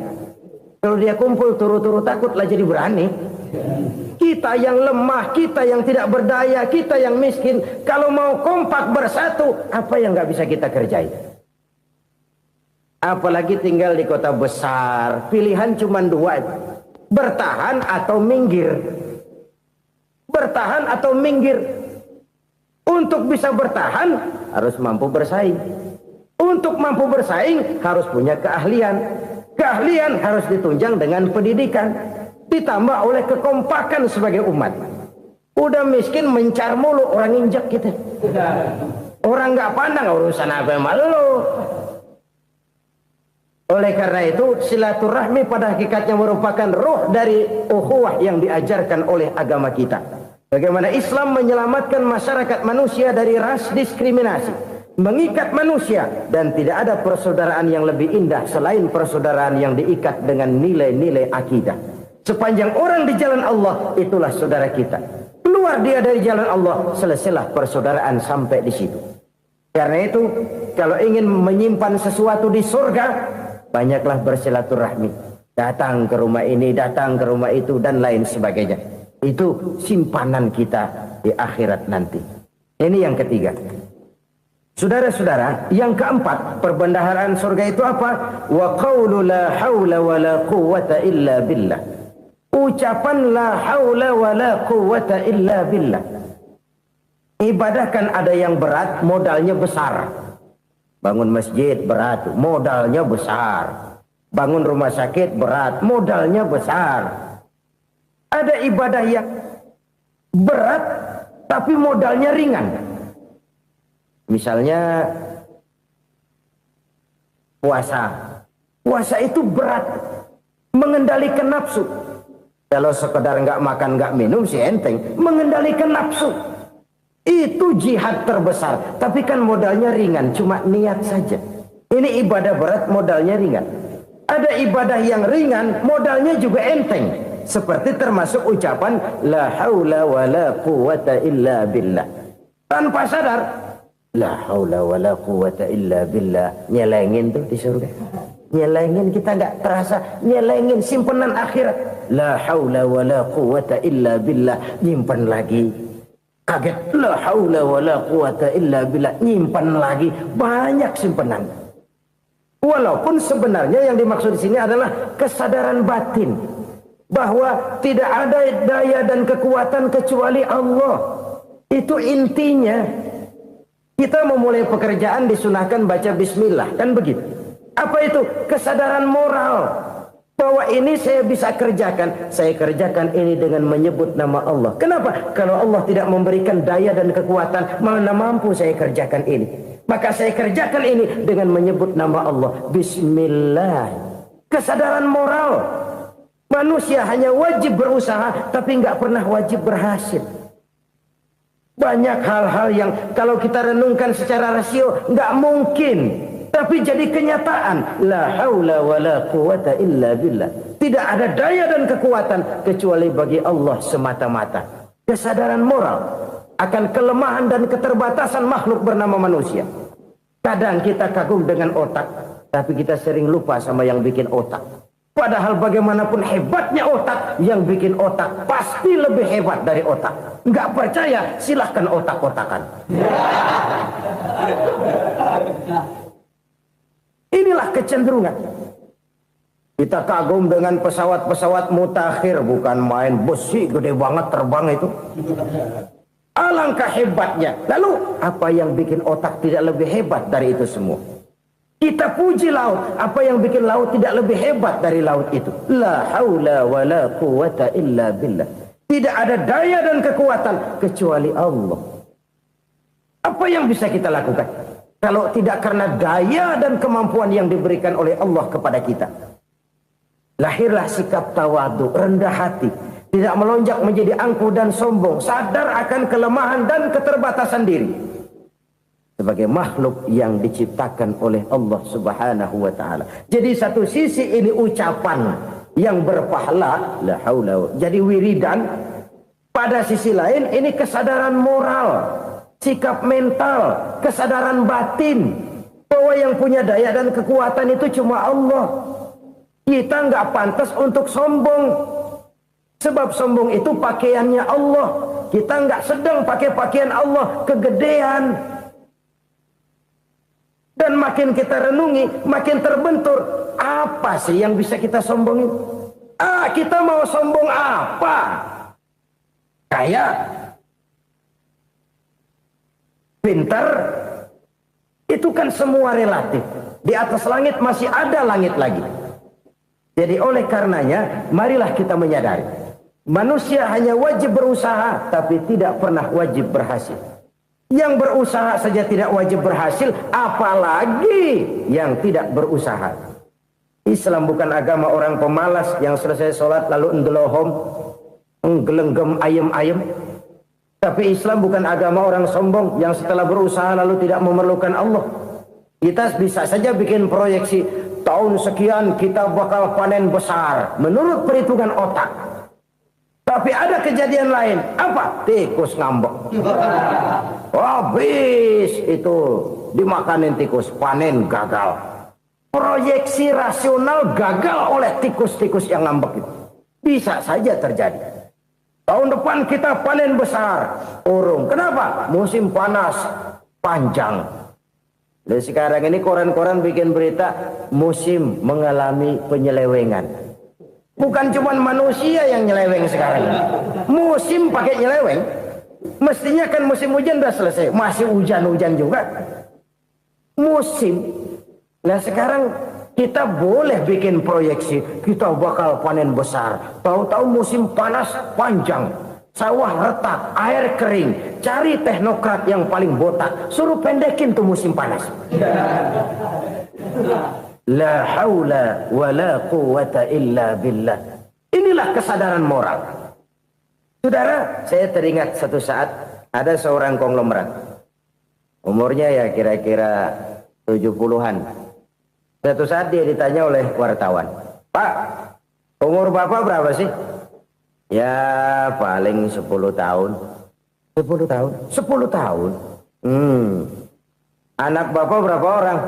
Kalau dia kumpul turu-turu takutlah jadi berani. Kita yang lemah, kita yang tidak berdaya, kita yang miskin, kalau mau kompak bersatu, apa yang nggak bisa kita kerjain? Apalagi tinggal di kota besar, pilihan cuma 2. Bertahan atau minggir. Bertahan atau minggir. Untuk bisa bertahan harus mampu bersaing. Untuk mampu bersaing harus punya keahlian. Keahlian harus ditunjang dengan pendidikan. Ditambah oleh kekompakan sebagai umat. Udah miskin mencar mulu, orang injak kita. Orang nggak pandang urusan apa yang malu. Oleh karena itu silaturahmi pada hakikatnya merupakan roh dari ukhuwah yang diajarkan oleh agama kita. Bagaimana Islam menyelamatkan masyarakat manusia dari ras diskriminasi, mengikat manusia, dan tidak ada persaudaraan yang lebih indah selain persaudaraan yang diikat dengan nilai-nilai akidah. Sepanjang orang di jalan Allah, itulah saudara kita. Keluar dia dari jalan Allah, selesailah persaudaraan sampai di situ. Karena itu, kalau ingin menyimpan sesuatu di surga, banyaklah bersilaturahmi. Datang ke rumah ini, datang ke rumah itu, dan lain sebagainya. Itu simpanan kita di akhirat nanti. Ini yang ketiga. Saudara-saudara, yang keempat, perbendaharaan surga itu apa? Wa qawlu la hawla wa la quwwata illa billah. Ucapan la hawla wa la quwwata illa billah. Ibadah kan ada yang berat, modalnya besar. Bangun masjid berat, modalnya besar. Bangun rumah sakit berat, modalnya besar. Ada ibadah yang berat, tapi modalnya ringan. Misalnya puasa. Puasa itu berat, mengendalikan nafsu. Kalau sekedar nggak makan nggak minum sih enteng, mengendalikan nafsu. Itu jihad terbesar. Tapi kan modalnya ringan, cuma niat saja. Ini ibadah berat, modalnya ringan. Ada ibadah yang ringan, modalnya juga enteng. Seperti termasuk ucapan la haula wa la quwwata illa billah. Tanpa sadar, la haula wa la quwwata illa billah. Nyelengin tuh di surga. Nyelengin, kita nggak terasa. Nyelengin simpenan akhirat. La haula wa la quwwata illa billah. Nyimpan lagi. Kaget, la haula wa la quwata illa billah, nyimpan lagi, banyak simpanan. Walaupun sebenarnya yang dimaksud di sini adalah kesadaran batin bahwa tidak ada daya dan kekuatan kecuali Allah. Itu intinya. Kita memulai pekerjaan disunahkan baca bismillah, kan begitu. Apa itu? Kesadaran moral. bahwa ini saya bisa kerjakan. Saya kerjakan ini dengan menyebut nama Allah. Kenapa? Kalau Allah tidak memberikan daya dan kekuatan, mana mampu saya kerjakan ini. Maka saya kerjakan ini dengan menyebut nama Allah. Bismillah. Kesadaran moral. Manusia hanya wajib berusaha, tapi nggak pernah wajib berhasil. Banyak hal-hal yang kalau kita renungkan secara rasio nggak mungkin, tapi jadi kenyataan. La haula wala quwata illa billah. Tidak ada daya dan kekuatan kecuali bagi Allah semata-mata. Kesadaran moral akan kelemahan dan keterbatasan makhluk bernama manusia. Kadang kita kagum dengan otak, tapi kita sering lupa sama yang bikin otak. Padahal bagaimanapun hebatnya otak, yang bikin otak pasti lebih hebat dari otak. Nggak percaya, silahkan otak-otakan. Inilah kecenderungan. Kita kagum dengan pesawat-pesawat mutakhir, bukan main besi gede banget terbang itu. Alangkah hebatnya. Lalu apa yang bikin otak tidak lebih hebat dari itu semua? Kita puji laut. Apa yang bikin laut tidak lebih hebat dari laut itu? La haula wa la quwata illa billah. Tidak ada daya dan kekuatan kecuali Allah. Apa yang bisa kita lakukan? Kalau tidak karena daya dan kemampuan yang diberikan oleh Allah kepada kita. Lahirlah sikap tawadu, rendah hati. Tidak melonjak menjadi angkuh dan sombong. Sadar akan kelemahan dan keterbatasan diri. Sebagai makhluk yang diciptakan oleh Allah subhanahu wa ta'ala. Jadi satu sisi ini ucapan yang berpahala, la haula, jadi wiridan. Pada sisi lain ini kesadaran moral, sikap mental, kesadaran batin. Bahwa yang punya daya dan kekuatan itu cuma Allah. Kita nggak pantas untuk sombong. Sebab sombong itu pakaiannya Allah. Kita nggak sedang pakai pakaian Allah, kegedean. Dan makin kita renungi, makin terbentur. Apa sih yang bisa kita sombongin? Kita mau sombong apa? Kaya? Pintar? Itu kan semua relatif. Di atas langit masih ada langit lagi. Jadi oleh karenanya, marilah kita menyadari. Manusia hanya wajib berusaha, tapi tidak pernah wajib berhasil. Yang berusaha saja tidak wajib berhasil, apalagi yang tidak berusaha. Islam bukan agama orang pemalas yang selesai sholat lalu endelohom, nggelenggem ayem-ayem. Tapi Islam bukan agama orang sombong yang setelah berusaha lalu tidak memerlukan Allah. Kita bisa saja bikin proyeksi, tahun sekian kita bakal panen besar menurut perhitungan otak. Tapi ada kejadian lain. Apa? Tikus ngambek. Habis itu dimakanin tikus, panen gagal. Proyeksi rasional gagal oleh tikus-tikus yang ngambek itu. Bisa saja terjadi. Tahun depan kita panen besar, urung. Kenapa? Musim panas panjang. Dan sekarang ini koran-koran bikin berita musim mengalami penyelewengan. Bukan cuma manusia yang nyeleweng sekarang. Musim pakai nyeleweng. Mestinya kan musim hujan udah selesai. Masih hujan-hujan juga. Musim. Nah sekarang kita boleh bikin proyeksi. Kita bakal panen besar. Tahu-tahu musim panas panjang. Sawah retak, air kering. Cari teknokrat yang paling botak. Suruh pendekin tuh musim panas. La haula wa la quwata illa billah. Inilah kesadaran moral. Saudara, saya teringat satu saat ada seorang konglomerat. Umurnya ya kira-kira 70-an. Satu saat dia ditanya oleh wartawan, "Pak, umur Bapak berapa sih?" "Ya paling 10 tahun." 10 tahun? 10 tahun? Anak Bapak berapa orang?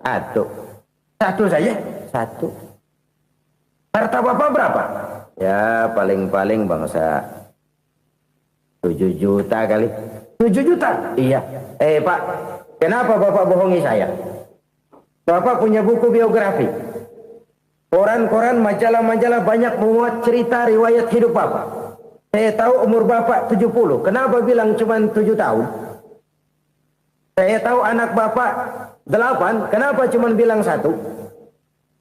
Aduh. Satu saja? Satu. Harta Bapak berapa? Ya paling-paling bangsa 7 juta kali. 7 juta? Iya. Pak, kenapa Bapak bohongi saya? Bapak punya buku biografi. Koran-koran, majalah-majalah banyak memuat cerita riwayat hidup Bapak. Saya tahu umur Bapak 70. Kenapa bilang cuma 7 tahun? Saya tahu anak Bapak 8. Kenapa cuma bilang 1?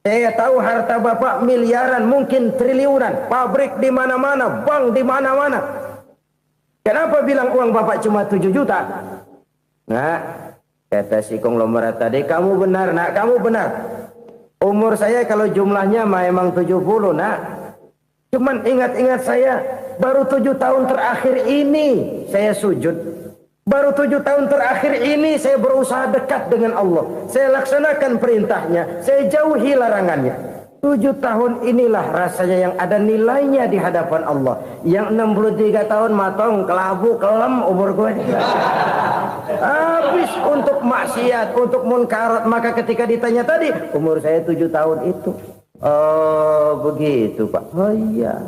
Saya tahu harta bapak miliaran, mungkin triliunan, pabrik di mana-mana, bank di mana-mana. Kenapa bilang uang bapak cuma 7 juta? Nah, kata si konglomerat tadi, kamu benar nak, kamu benar. Umur saya kalau jumlahnya memang 70 nak. Cuman ingat-ingat saya, baru 7 tahun terakhir ini saya sujud. Baru 7 tahun terakhir ini saya berusaha dekat dengan Allah. Saya laksanakan perintahnya, saya jauhi larangannya. 7 tahun inilah rasanya yang ada nilainya di hadapan Allah. Yang 63 tahun matong, kelabu, kelem umur gue. Habis untuk maksiat, untuk munkarat. Maka ketika ditanya tadi, umur saya 7 tahun itu. Oh begitu Pak. Oh iya.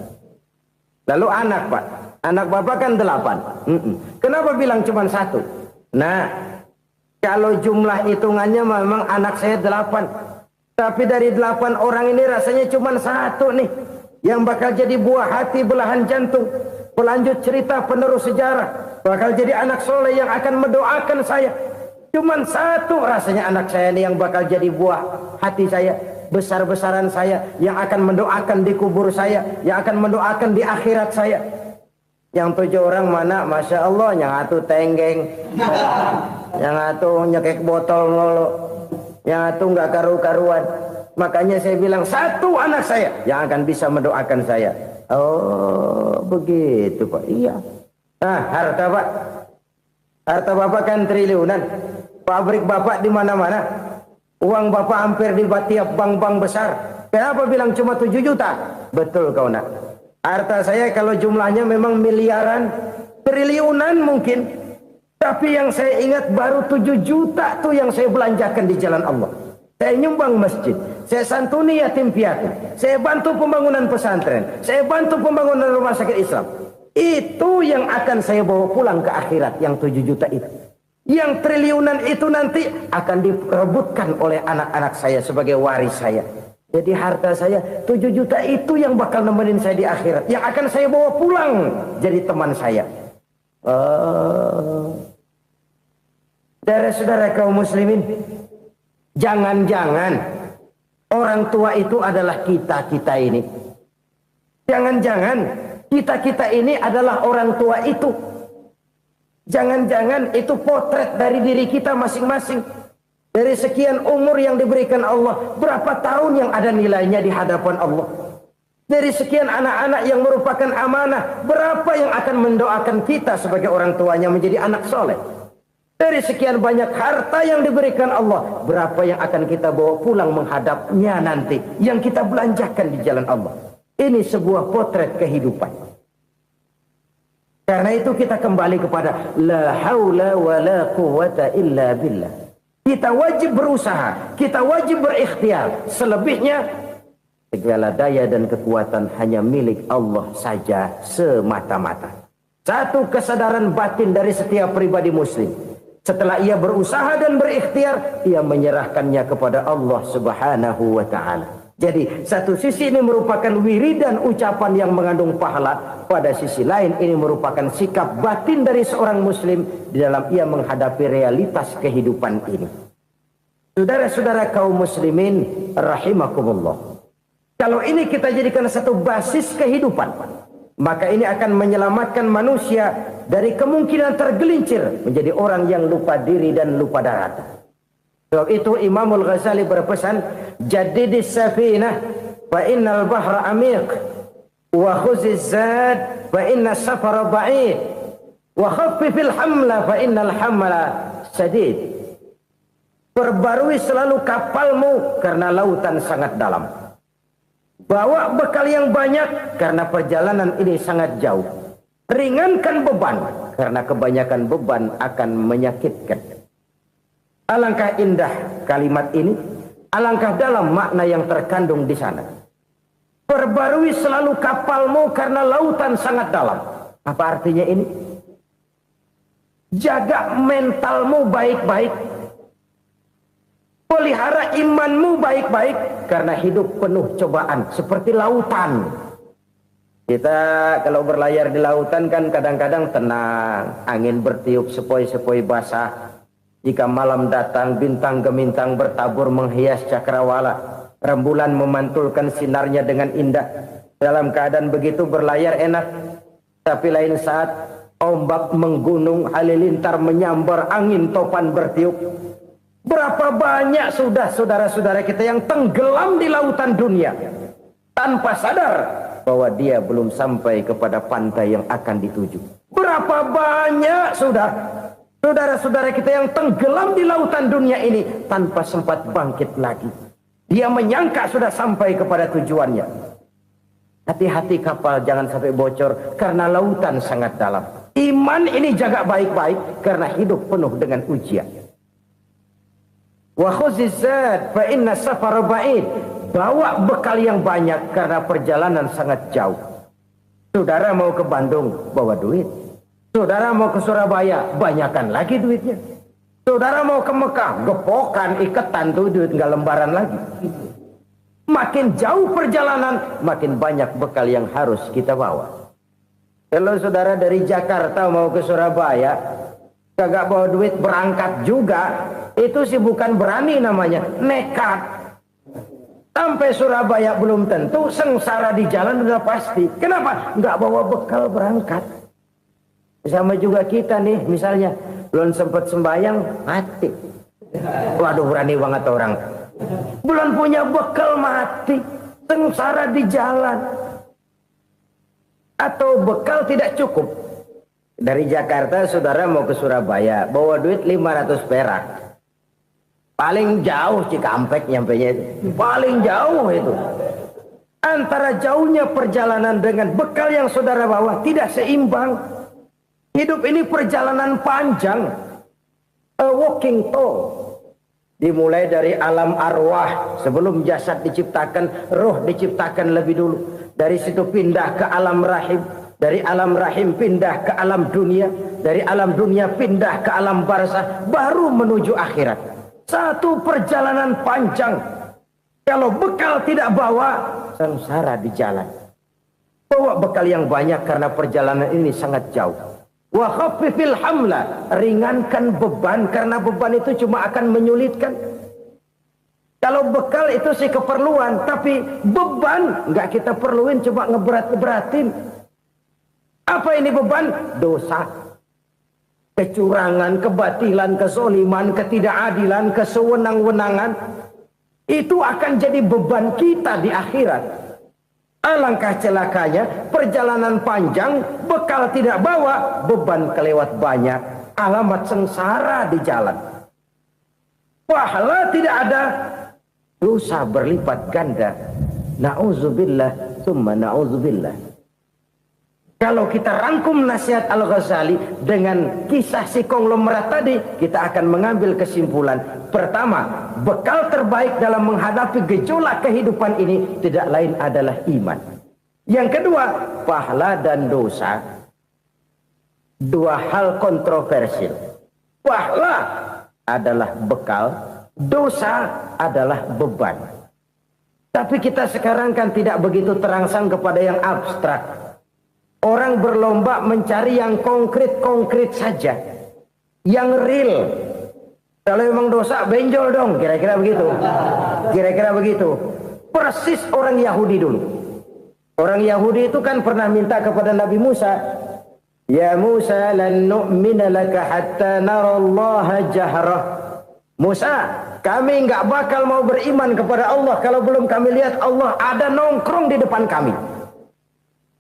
Lalu anak Pak. Anak bapak kan 8. Kenapa bilang cuma 1? Nah, kalau jumlah hitungannya memang anak saya 8. Tapi dari 8 orang ini rasanya cuma 1 nih. Yang bakal jadi buah hati, belahan jantung. Pelanjut cerita, penerus sejarah. Bakal jadi anak soleh yang akan mendoakan saya. Cuma 1 rasanya anak saya ini yang bakal jadi buah hati saya. Besar-besaran saya. Yang akan mendoakan di kubur saya. Yang akan mendoakan di akhirat saya. Yang 7 orang mana, Masya Allah, yang atu tenggeng, yang atu nyekek botol ngolo, yang atu nggak karu-karuan. Makanya saya bilang 1 anak saya yang akan bisa mendoakan saya. Oh begitu Pak. Iya. Nah harta Pak, harta Bapak kan triliunan, pabrik Bapak di mana-mana, uang Bapak hampir di tiap bank-bank besar. Kenapa bilang cuma 7 juta? Betul kau nak. Harta saya kalau jumlahnya memang miliaran, triliunan mungkin. Tapi yang saya ingat baru 7 juta tuh yang saya belanjakan di jalan Allah. Saya nyumbang masjid, saya santuni yatim piatu, saya bantu pembangunan pesantren, saya bantu pembangunan rumah sakit Islam. Itu yang akan saya bawa pulang ke akhirat, yang 7 juta itu. Yang triliunan itu nanti akan diperebutkan oleh anak-anak saya sebagai waris saya. Jadi harta saya 7 juta itu yang bakal nemenin saya di akhirat. Yang akan saya bawa pulang jadi teman saya. Saudara-saudara kaum muslimin, jangan-jangan orang tua itu adalah kita-kita ini. Jangan-jangan kita-kita ini adalah orang tua itu. Jangan-jangan itu potret dari diri kita masing-masing. Dari sekian umur yang diberikan Allah, berapa tahun yang ada nilainya di hadapan Allah? Dari sekian anak-anak yang merupakan amanah, berapa yang akan mendoakan kita sebagai orang tuanya menjadi anak soleh? Dari sekian banyak harta yang diberikan Allah, berapa yang akan kita bawa pulang menghadapnya nanti, yang kita belanjakan di jalan Allah? Ini sebuah potret kehidupan. Karena itu kita kembali kepada la haula wa la quwwata illa billah. Kita wajib berusaha, kita wajib berikhtiar. Selebihnya, segala daya dan kekuatan hanya milik Allah saja semata-mata. Satu kesadaran batin dari setiap pribadi muslim. Setelah ia berusaha dan berikhtiar, ia menyerahkannya kepada Allah Subhanahu wa ta'ala. Jadi, satu sisi ini merupakan wiridan ucapan yang mengandung pahala. Pada sisi lain, ini merupakan sikap batin dari seorang muslim di dalam ia menghadapi realitas kehidupan ini. Saudara-saudara kaum muslimin, rahimakumullah. Kalau ini kita jadikan satu basis kehidupan, maka ini akan menyelamatkan manusia dari kemungkinan tergelincir menjadi orang yang lupa diri dan lupa darat. Sebab itu Imamul Ghazali berpesan, jadidis safinah fa innal bahra amiq wa khuziz zad fa inna safara ba'id wa khaffifil hamla fa innal hamla sadid. Perbarui selalu kapalmu karena lautan sangat dalam. Bawa bekal yang banyak karena perjalanan ini sangat jauh. Ringankan beban karena kebanyakan beban akan menyakitkan. Alangkah indah kalimat ini, alangkah dalam makna yang terkandung di sana. Perbarui selalu kapalmu karena lautan sangat dalam. Apa artinya ini? Jaga mentalmu baik-baik. Pelihara imanmu baik-baik karena hidup penuh cobaan seperti lautan. Kita kalau berlayar di lautan kan kadang-kadang tenang, angin bertiup sepoi-sepoi basah. Jika malam datang bintang gemintang bertabur menghias cakrawala. Rembulan memantulkan sinarnya dengan indah. Dalam keadaan begitu berlayar enak. Tapi lain saat ombak menggunung, halilintar menyambar, angin topan bertiup. Berapa banyak sudah saudara-saudara kita yang tenggelam di lautan dunia tanpa sadar bahwa dia belum sampai kepada pantai yang akan dituju. Berapa banyak sudah saudara-saudara kita yang tenggelam di lautan dunia ini tanpa sempat bangkit lagi. Dia menyangka sudah sampai kepada tujuannya. Hati-hati kapal jangan sampai bocor karena lautan sangat dalam. Iman ini jaga baik-baik karena hidup penuh dengan ujian. Wa khuzizat fa inna safara ba'id. Bawa bekal yang banyak karena perjalanan sangat jauh. Saudara mau ke Bandung, bawa duit. Saudara mau ke Surabaya, banyakan lagi duitnya. Saudara mau ke Mekah, gepokan, iketan tuh duit nggak lembaran lagi. Makin jauh perjalanan, makin banyak bekal yang harus kita bawa. Kalau saudara dari Jakarta mau ke Surabaya, kagak bawa duit berangkat juga, itu sih bukan berani namanya, nekat. Sampai Surabaya belum tentu, sengsara di jalan udah pasti. Kenapa? Nggak bawa bekal berangkat. Sama juga kita nih, misalnya belum sempat sembahyang, mati. Waduh, berani banget orang. Belum punya bekal, mati. Sengsara di jalan. Atau bekal tidak cukup. Dari Jakarta saudara mau ke Surabaya, bawa duit 500 perak. Paling jauh Cikampek nyampenya itu. Paling jauh itu. Antara jauhnya perjalanan dengan bekal yang saudara bawa tidak seimbang. Hidup ini perjalanan panjang. A walking tour. Dimulai dari alam arwah. Sebelum jasad diciptakan, roh diciptakan lebih dulu. Dari situ pindah ke alam rahim. Dari alam rahim pindah ke alam dunia. Dari alam dunia pindah ke alam barzah. Baru menuju akhirat. Satu perjalanan panjang. Kalau bekal tidak bawa, sengsara di jalan. Bawa bekal yang banyak karena perjalanan ini sangat jauh. Wa khaffifil hamla, ringankan beban karena beban itu cuma akan menyulitkan. Kalau bekal itu sih keperluan, tapi beban nggak kita perluin, coba ngeberat-beratin. Apa ini beban? Dosa, kecurangan, kebatilan, kezoliman, ketidakadilan, kesewenang-wenangan. Itu akan jadi beban kita di akhirat. Alangkah celakanya, perjalanan panjang, bekal tidak bawa, beban kelewat banyak, alamat sengsara di jalan. Pahala tidak ada, dosa berlipat ganda. Na'udzubillah, summa na'udzubillah. Kalau kita rangkum nasihat Al-Ghazali dengan kisah si konglomerat tadi, kita akan mengambil kesimpulan. Pertama, bekal terbaik dalam menghadapi gejolak kehidupan ini tidak lain adalah iman. Yang kedua, pahala dan dosa. Dua hal kontroversial. Pahala adalah bekal, dosa adalah beban. Tapi kita sekarang kan tidak begitu terangsang kepada yang abstrak. Orang berlomba mencari yang konkret-konkret saja. Yang real. Kalau memang dosa, benjol dong. Kira-kira begitu. Kira-kira begitu. Persis orang Yahudi dulu. Orang Yahudi itu kan pernah minta kepada Nabi Musa. Ya Musa, lan nu'mina laka hatta narallaha jahrah. Musa, kami nggak bakal mau beriman kepada Allah kalau belum kami lihat Allah ada nongkrong di depan kami.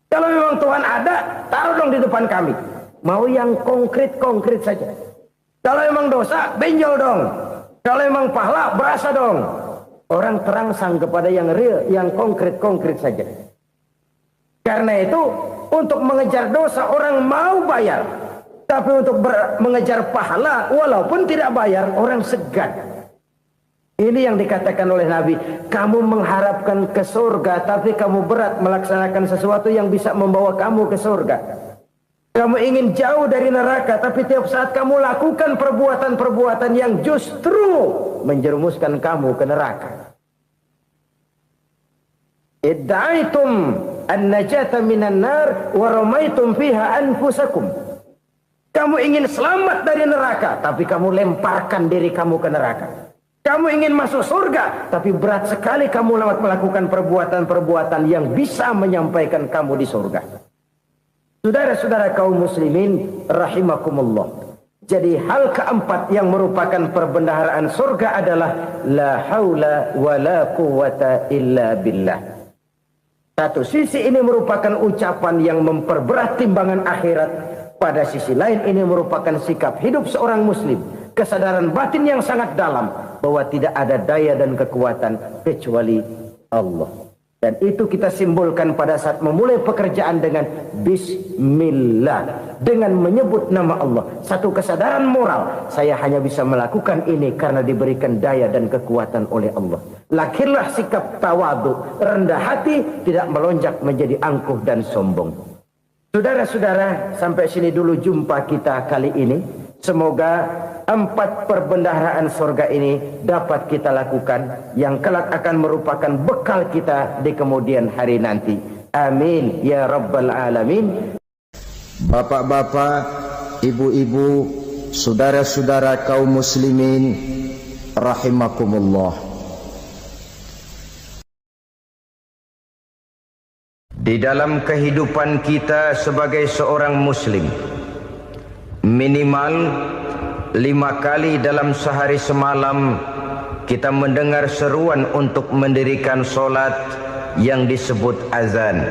Kalau memang Tuhan ada, taruh dong di depan kami. Mau yang konkret-konkret saja. Kalau memang dosa, benjol dong. Kalau memang pahala, berasa dong. Orang terangsang kepada yang real, yang konkret-konkret saja. Karena itu, untuk mengejar dosa, orang mau bayar. Tapi untuk mengejar pahala, walaupun tidak bayar, orang segan. Ini yang dikatakan oleh Nabi, kamu mengharapkan ke surga, tapi kamu berat melaksanakan sesuatu yang bisa membawa kamu ke surga. Kamu ingin jauh dari neraka, tapi tiap saat kamu lakukan perbuatan-perbuatan yang justru menjerumuskan kamu ke neraka. Idda'aitum an-najata minan nar wa ramaitum fiha anfusakum. Kamu ingin selamat dari neraka, tapi kamu lemparkan diri kamu ke neraka. Kamu ingin masuk surga, tapi berat sekali kamu melakukan perbuatan-perbuatan yang bisa menyampaikan kamu di surga. Saudara-saudara kaum muslimin rahimakumullah. Jadi hal keempat yang merupakan perbendaharaan surga adalah la haula wa la quwata illa billah. Satu sisi ini merupakan ucapan yang memperberat timbangan akhirat. Pada sisi lain ini merupakan sikap hidup seorang muslim. Kesadaran batin yang sangat dalam bahwa tidak ada daya dan kekuatan kecuali Allah. Dan itu kita simbolkan pada saat memulai pekerjaan dengan bismillah, dengan menyebut nama Allah. Satu kesadaran moral, saya hanya bisa melakukan ini karena diberikan daya dan kekuatan oleh Allah. Lahirlah sikap tawadu, rendah hati, tidak melonjak menjadi angkuh dan sombong. Saudara-saudara, sampai sini dulu jumpa kita kali ini. Semoga 4 perbendaharaan surga ini dapat kita lakukan, yang kelak akan merupakan bekal kita di kemudian hari nanti. Amin ya rabbal alamin. Bapak-bapak, ibu-ibu, saudara-saudara kaum muslimin rahimakumullah. Di dalam kehidupan kita sebagai seorang muslim, minimal 5 kali dalam sehari semalam kita mendengar seruan untuk mendirikan solat yang disebut azan.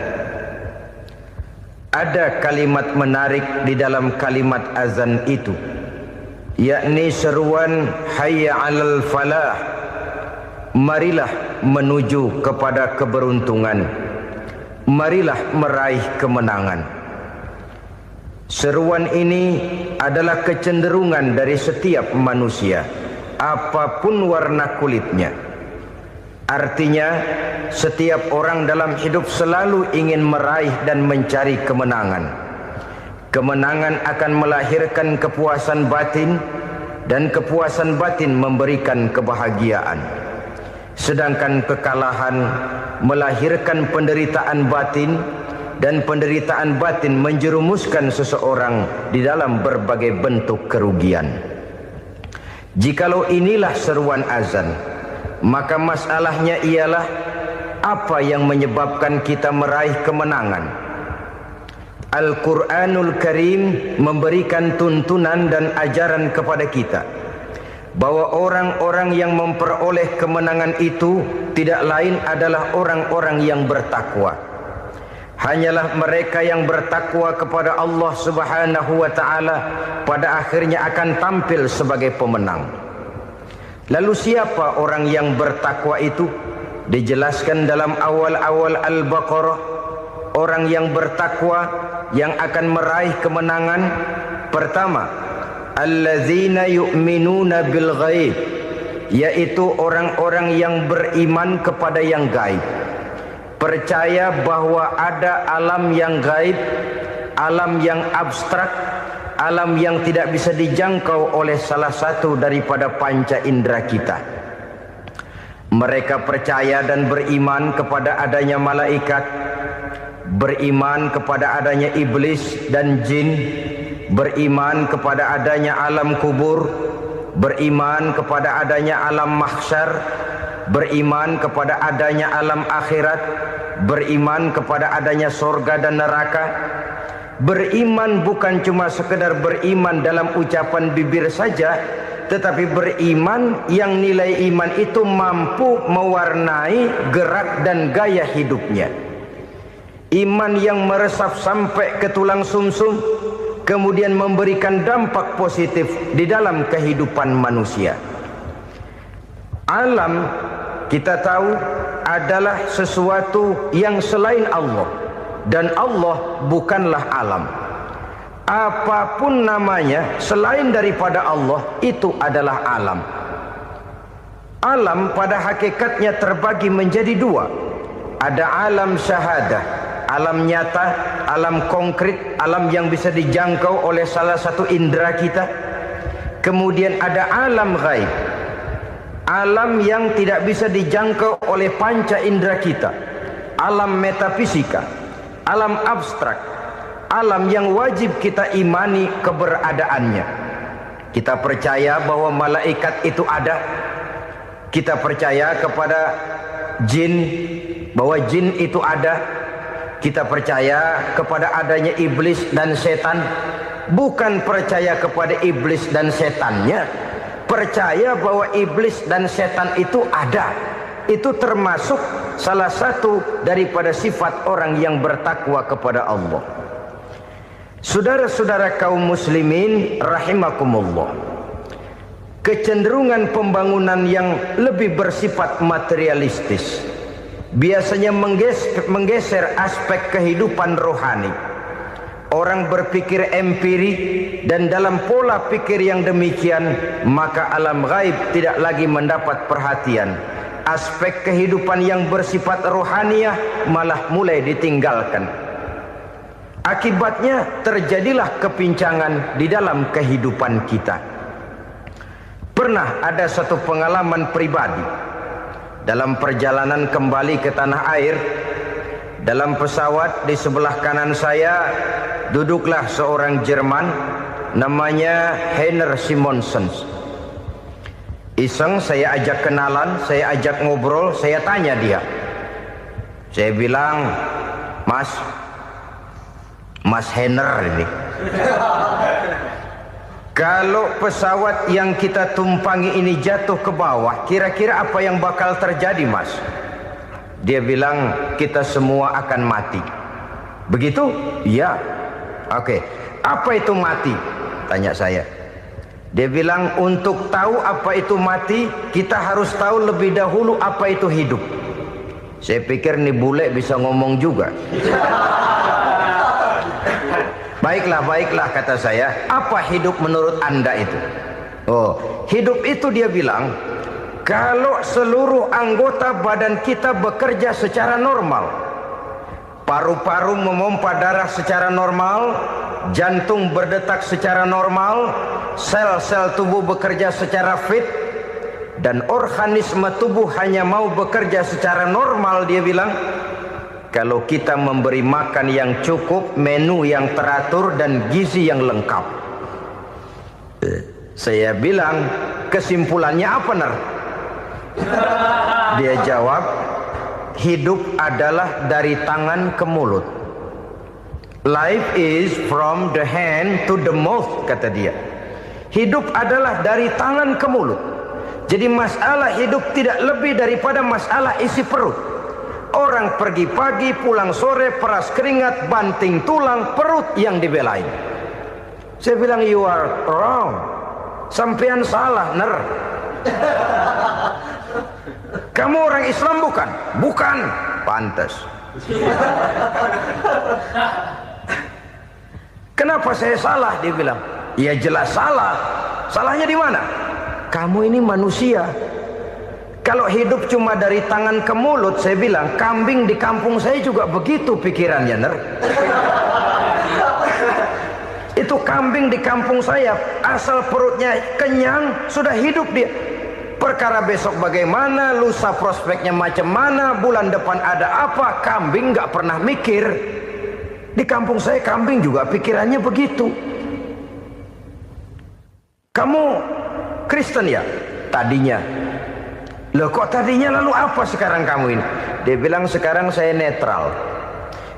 Ada kalimat menarik di dalam kalimat azan itu, yakni seruan hayya 'alal falah, marilah menuju kepada keberuntungan, marilah meraih kemenangan. Seruan ini adalah kecenderungan dari setiap manusia, apapun warna kulitnya. Artinya, setiap orang dalam hidup selalu ingin meraih dan mencari kemenangan. Kemenangan akan melahirkan kepuasan batin, dan kepuasan batin memberikan kebahagiaan. Sedangkan kekalahan melahirkan penderitaan batin, dan penderitaan batin menjerumuskan seseorang di dalam berbagai bentuk kerugian. Jikalau inilah seruan azan, maka masalahnya ialah apa yang menyebabkan kita meraih kemenangan. Al-Quranul Karim memberikan tuntunan dan ajaran kepada kita bahwa orang-orang yang memperoleh kemenangan itu tidak lain adalah orang-orang yang bertakwa. Hanyalah mereka yang bertakwa kepada Allah Subhanahu wa ta'ala pada akhirnya akan tampil sebagai pemenang. Lalu siapa orang yang bertakwa itu? Dijelaskan dalam awal-awal Al-Baqarah, orang yang bertakwa yang akan meraih kemenangan. Pertama, allazina yu'minuna bil ghaib, yaitu orang-orang yang beriman kepada yang gaib. Percaya bahwa ada alam yang gaib, alam yang abstrak, alam yang tidak bisa dijangkau oleh salah satu daripada panca indera kita. Mereka percaya dan beriman kepada adanya malaikat, beriman kepada adanya iblis dan jin, beriman kepada adanya alam kubur, beriman kepada adanya alam mahsyar, beriman kepada adanya alam akhirat, beriman kepada adanya surga dan neraka. Beriman bukan cuma sekedar beriman dalam ucapan bibir saja, tetapi beriman yang nilai iman itu mampu mewarnai gerak dan gaya hidupnya. Iman yang meresap sampai ke tulang sumsum, kemudian memberikan dampak positif di dalam kehidupan manusia. Alam, kita tahu, adalah sesuatu yang selain Allah, dan Allah bukanlah alam. Apapun namanya selain daripada Allah, itu adalah alam. Alam pada hakikatnya terbagi menjadi 2. Ada alam syahadah, alam nyata, alam konkret, alam yang bisa dijangkau oleh salah satu indera kita. Kemudian ada alam ghaib, alam yang tidak bisa dijangkau oleh panca indera kita, alam metafisika, alam abstrak, alam yang wajib kita imani keberadaannya. Kita percaya bahwa malaikat itu ada, Kita percaya kepada jin, bahwa jin itu ada. Kita percaya kepada adanya iblis dan setan. Bukan percaya kepada iblis dan setannya, percaya bahwa iblis dan setan itu ada. Itu termasuk salah satu daripada sifat orang yang bertakwa kepada Allah. Saudara-saudara kaum muslimin rahimakumullah, kecenderungan pembangunan yang lebih bersifat materialistis biasanya menggeser aspek kehidupan rohani. Orang berpikir empiri, dan dalam pola pikir yang demikian maka alam gaib tidak lagi mendapat perhatian. Aspek kehidupan yang bersifat rohaniah malah mulai ditinggalkan. Akibatnya terjadilah kepincangan di dalam kehidupan kita. Pernah ada satu pengalaman pribadi dalam perjalanan kembali ke tanah air. Dalam pesawat di sebelah kanan saya duduklah seorang Jerman namanya Heiner Simonsen. Iseng saya ajak kenalan, saya ajak ngobrol, saya tanya dia. Saya bilang, Mas Heiner ini, kalau pesawat yang kita tumpangi ini jatuh ke bawah, kira-kira apa yang bakal terjadi, Mas? Dia bilang, kita semua akan mati. Begitu? Iya. Oke. Apa itu mati? Tanya saya. Dia bilang, untuk tahu apa itu mati, kita harus tahu lebih dahulu apa itu hidup. Saya pikir nih bule bisa ngomong juga. Baiklah kata saya. Apa hidup menurut Anda itu? Oh, hidup itu dia bilang, kalau seluruh anggota badan kita bekerja secara normal, paru-paru memompa darah secara normal, jantung berdetak secara normal, sel-sel tubuh bekerja secara fit, dan organisme tubuh hanya mau bekerja secara normal, dia bilang, kalau kita memberi makan yang cukup, menu yang teratur, dan gizi yang lengkap. Saya bilang, kesimpulannya apa, Ner? Dia jawab, hidup adalah dari tangan ke mulut. Life is from the hand to the mouth, kata dia. Hidup adalah dari tangan ke mulut. Jadi masalah hidup tidak lebih daripada masalah isi perut. Orang pergi pagi, pulang sore, peras keringat, banting tulang, perut yang dibelain. Saya bilang, you are wrong. Sampean salah, Ner. Kamu orang Islam bukan? Bukan. Pantas. Kenapa saya salah? Dia bilang, ya jelas salah. Salahnya di mana? Kamu ini manusia. Kalau hidup cuma dari tangan ke mulut, saya bilang, kambing di kampung saya juga begitu pikirannya, Ner. Itu kambing di kampung saya, asal perutnya kenyang, sudah hidup dia. Perkara besok bagaimana, lusa prospeknya macam mana, bulan depan ada apa, kambing nggak pernah mikir. Di kampung saya kambing juga pikirannya begitu. Kamu Kristen ya? Tadinya. Loh kok tadinya, lalu apa sekarang kamu ini? Dia bilang, sekarang saya netral.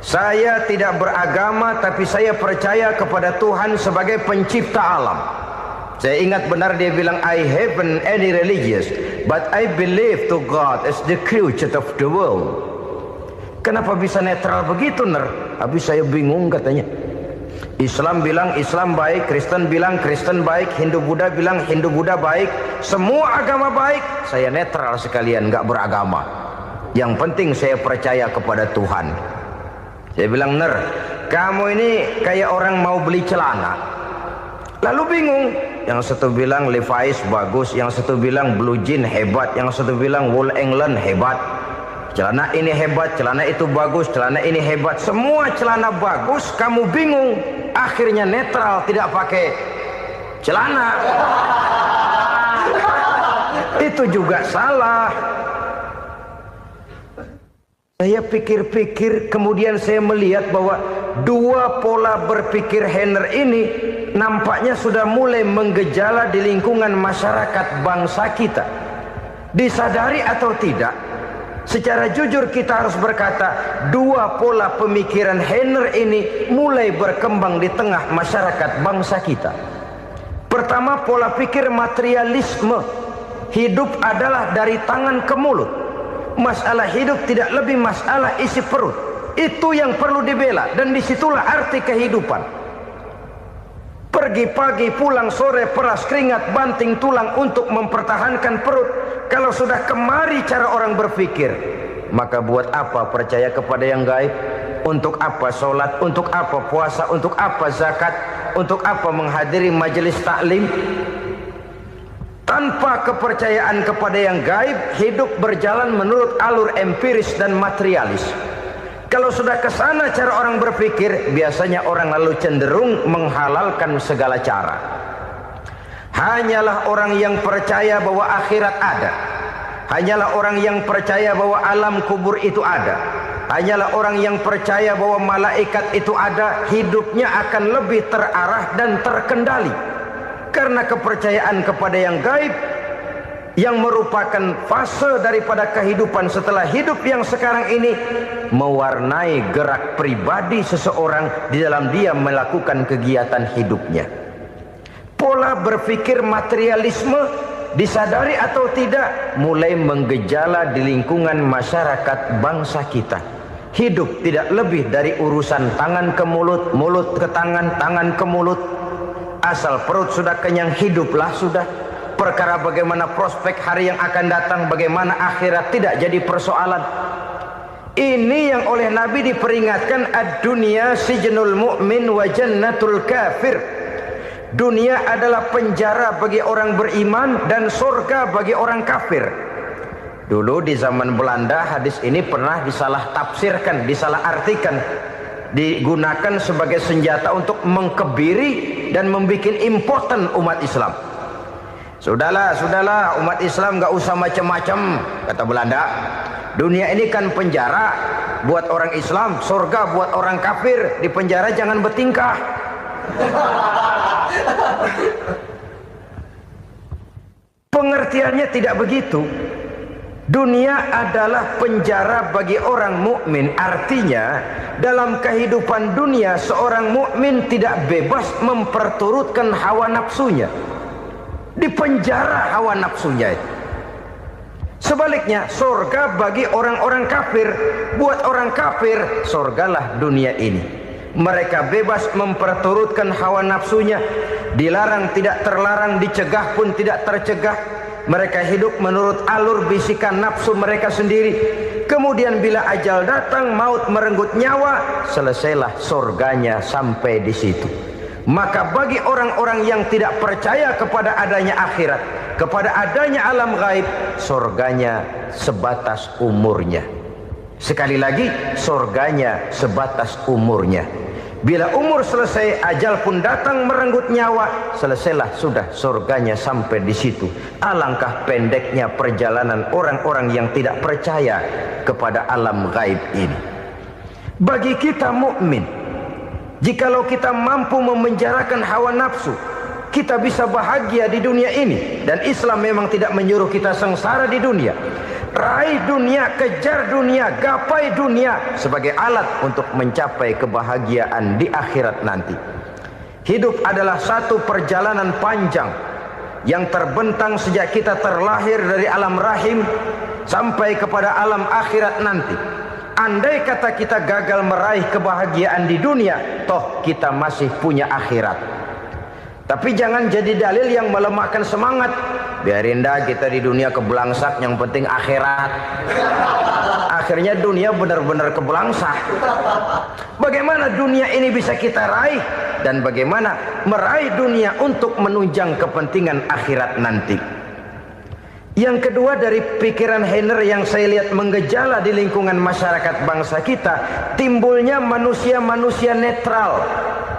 Saya tidak beragama, tapi saya percaya kepada Tuhan sebagai pencipta alam. Saya ingat benar dia bilang, I haven't any religious, but I believe to God as the creator of the world. Kenapa bisa netral begitu, Ner? Habis saya bingung katanya. Islam bilang Islam baik, Kristen bilang Kristen baik, Hindu Buddha bilang Hindu Buddha baik, semua agama baik. Saya netral sekalian, nggak beragama. Yang penting saya percaya kepada Tuhan. Saya bilang, Ner, kamu ini kayak orang mau beli celana. Lalu bingung. Yang satu bilang Levi's bagus, yang satu bilang Blue Jean hebat, yang satu bilang Wool England hebat. Celana ini hebat, celana itu bagus, celana ini hebat. Semua celana bagus, kamu bingung. Akhirnya netral, tidak pakai celana. Itu juga salah. Saya pikir-pikir, kemudian saya melihat bahwa dua pola berpikir Heiner ini nampaknya sudah mulai menggejala di lingkungan masyarakat bangsa kita. Disadari atau tidak, secara jujur kita harus berkata, dua pola pemikiran Heiner ini mulai berkembang di tengah masyarakat bangsa kita. Pertama, pola pikir materialisme. Hidup adalah dari tangan ke mulut. Masalah hidup tidak lebih masalah isi perut. Itu yang perlu dibela, dan disitulah arti kehidupan. Pergi pagi, pulang sore, peras keringat, banting tulang untuk mempertahankan perut. Kalau sudah kemari cara orang berpikir, maka buat apa percaya kepada yang gaib? Untuk apa sholat? Untuk apa puasa? Untuk apa zakat? Untuk apa menghadiri majelis taklim? Tanpa kepercayaan kepada yang gaib, hidup berjalan menurut alur empiris dan materialis. Kalau sudah ke sana cara orang berpikir, biasanya orang lalu cenderung menghalalkan segala cara. Hanyalah orang yang percaya bahwa akhirat ada. Hanyalah orang yang percaya bahwa alam kubur itu ada. Hanyalah orang yang percaya bahwa malaikat itu ada, hidupnya akan lebih terarah dan terkendali. Karena kepercayaan kepada yang gaib, yang merupakan fase daripada kehidupan setelah hidup yang sekarang ini, mewarnai gerak pribadi seseorang di dalam dia melakukan kegiatan hidupnya. Pola berpikir materialisme, disadari atau tidak, mulai menggejala di lingkungan masyarakat bangsa kita. Hidup tidak lebih dari urusan tangan ke mulut, mulut ke tangan, tangan ke mulut. Asal perut sudah kenyang, hiduplah sudah. Perkara bagaimana prospek hari yang akan datang, bagaimana akhirat tidak jadi persoalan. Ini yang oleh Nabi diperingatkan, ad-dunya sijnul mu'min wa jannatul kafir. Dunia adalah penjara bagi orang beriman dan surga bagi orang kafir. Dulu di zaman Belanda hadis ini pernah disalah tafsirkan, disalah artikan, digunakan sebagai senjata untuk mengkebiri dan membuat impoten umat Islam. Sudahlah umat Islam gak usah macam-macam, kata Belanda. Dunia ini kan penjara buat orang Islam, surga buat orang kafir. Di penjara jangan bertingkah. Pengertiannya tidak begitu. Dunia adalah penjara bagi orang mukmin. Artinya dalam kehidupan dunia seorang mukmin tidak bebas memperturutkan hawa nafsunya. Di penjara hawa nafsunya itu. Sebaliknya, surga bagi orang-orang kafir. Buat orang kafir, surgalah dunia ini. Mereka bebas memperturutkan hawa nafsunya. Dilarang tidak terlarang, dicegah pun tidak tercegah. Mereka hidup menurut alur bisikan nafsu mereka sendiri. Kemudian bila ajal datang, maut merenggut nyawa, selesailah surganya sampai di situ. Maka bagi orang-orang yang tidak percaya kepada adanya akhirat, kepada adanya alam gaib, surganya sebatas umurnya. Sekali lagi, surganya sebatas umurnya. Bila umur selesai, ajal pun datang merenggut nyawa, selesailah sudah surganya sampai di situ. Alangkah pendeknya perjalanan orang-orang yang tidak percaya kepada alam gaib ini. Bagi kita mukmin, jikalau kita mampu memenjarakan hawa nafsu, kita bisa bahagia di dunia ini. Dan Islam memang tidak menyuruh kita sengsara di dunia. Raih dunia, kejar dunia, gapai dunia sebagai alat untuk mencapai kebahagiaan di akhirat nanti. Hidup adalah satu perjalanan panjang yang terbentang sejak kita terlahir dari alam rahim sampai kepada alam akhirat nanti. Andai kata kita gagal meraih kebahagiaan di dunia, toh kita masih punya akhirat. Tapi jangan jadi dalil yang melemahkan semangat. Biarin dah kita di dunia kebelangsak, yang penting akhirat. Akhirnya dunia benar-benar kebelangsak. Bagaimana dunia ini bisa kita raih, dan bagaimana meraih dunia untuk menunjang kepentingan akhirat nanti. Yang kedua, dari pikiran Heiner yang saya lihat menggejala di lingkungan masyarakat bangsa kita, timbulnya manusia-manusia netral.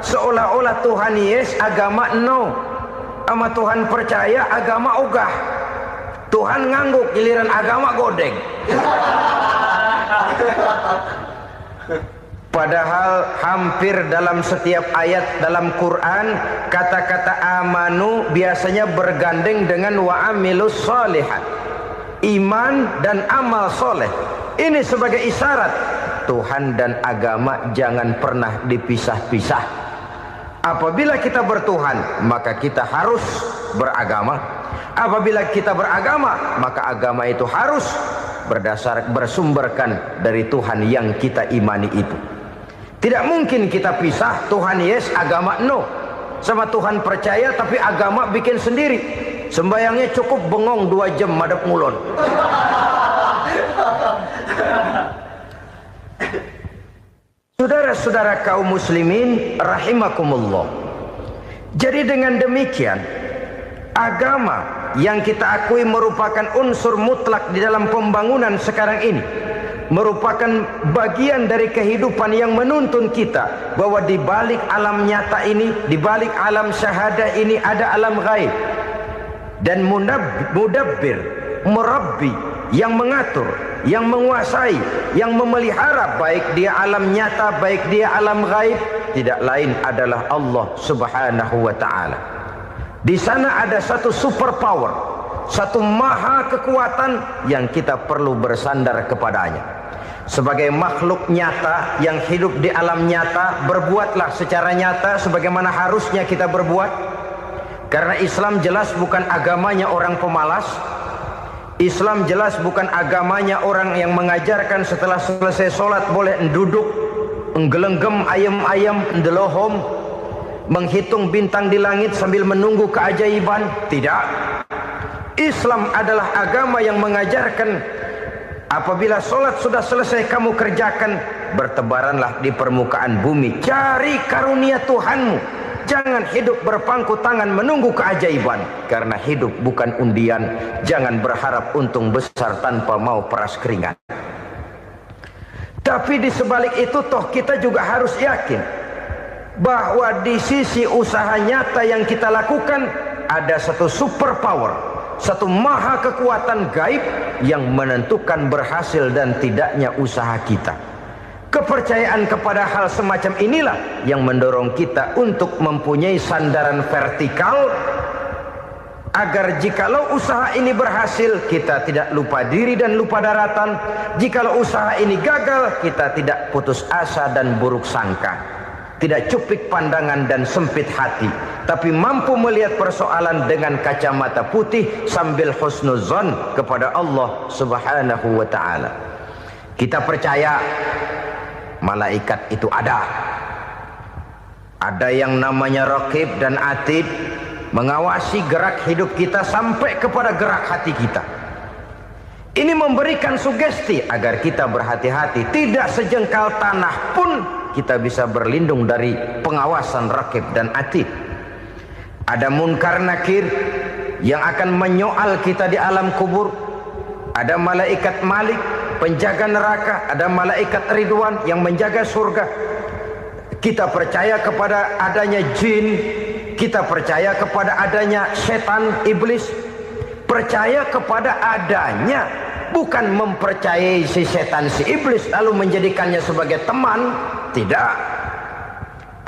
Seolah-olah Tuhan yes, agama no. Sama Tuhan percaya, agama ogah. Tuhan ngangguk, giliran agama godeng. Padahal hampir dalam setiap ayat dalam Quran, kata-kata amanu biasanya bergandeng dengan wa amilus shalihat. iman dan amal soleh. Ini sebagai isyarat Tuhan dan agama jangan pernah dipisah-pisah. Apabila kita bertuhan, maka kita harus beragama. Apabila kita beragama, maka agama itu harus bersumberkan dari Tuhan yang kita imani itu. Tidak mungkin kita pisah, Tuhan yes, agama no. Sama Tuhan percaya tapi agama bikin sendiri. Sembayangnya cukup bengong 2 jam madep ngulon. Saudara-saudara kaum muslimin rahimakumullah. Jadi dengan demikian, agama yang kita akui merupakan unsur mutlak di dalam pembangunan sekarang ini, merupakan bagian dari kehidupan yang menuntun kita bahwa di balik alam nyata ini, di balik alam syahadah ini ada alam gaib. Dan mudabbir, murabbi, yang mengatur, yang menguasai, yang memelihara baik dia alam nyata, baik dia alam gaib, tidak lain adalah Allah Subhanahu wa ta'ala. Di sana ada satu super power, satu maha kekuatan yang kita perlu bersandar kepadanya. Sebagai makhluk nyata yang hidup di alam nyata, berbuatlah secara nyata sebagaimana harusnya kita berbuat. Karena Islam jelas bukan agamanya orang pemalas. Islam jelas bukan agamanya orang yang mengajarkan setelah selesai sholat boleh duduk, nggelenggem ayam-ayam, ndelohom, menghitung bintang di langit sambil menunggu keajaiban. Tidak. Islam adalah agama yang mengajarkan apabila sholat sudah selesai kamu kerjakan, bertebaranlah di permukaan bumi, cari karunia Tuhanmu. Jangan hidup berpangku tangan menunggu keajaiban. Karena hidup bukan undian. Jangan berharap untung besar tanpa mau peras keringat. Tapi di sebalik itu toh kita juga harus yakin bahwa di sisi usaha nyata yang kita lakukan ada satu super power, satu maha kekuatan gaib yang menentukan berhasil dan tidaknya usaha kita. Kepercayaan kepada hal semacam inilah yang mendorong kita untuk mempunyai sandaran vertikal, agar jikalau usaha ini berhasil kita tidak lupa diri dan lupa daratan. Jikalau usaha ini gagal kita tidak putus asa dan buruk sangka, tidak cupik pandangan dan sempit hati, tapi mampu melihat persoalan dengan kacamata putih sambil husnuzon kepada Allah Subhanahu wa ta'ala. Kita percaya malaikat itu ada. Ada yang namanya raqib dan atid, mengawasi gerak hidup kita sampai kepada gerak hati kita. Ini memberikan sugesti agar kita berhati-hati. Tidak sejengkal tanah pun kita bisa berlindung dari pengawasan raqib dan atid. Ada munkar nakir yang akan menyoal kita di alam kubur. Ada malaikat Malik, penjaga neraka. Ada malaikat Ridwan yang menjaga surga. Kita percaya kepada adanya jin, kita percaya kepada adanya setan, iblis. Percaya kepada adanya, bukan mempercayai si setan, si iblis lalu menjadikannya sebagai teman. Tidak.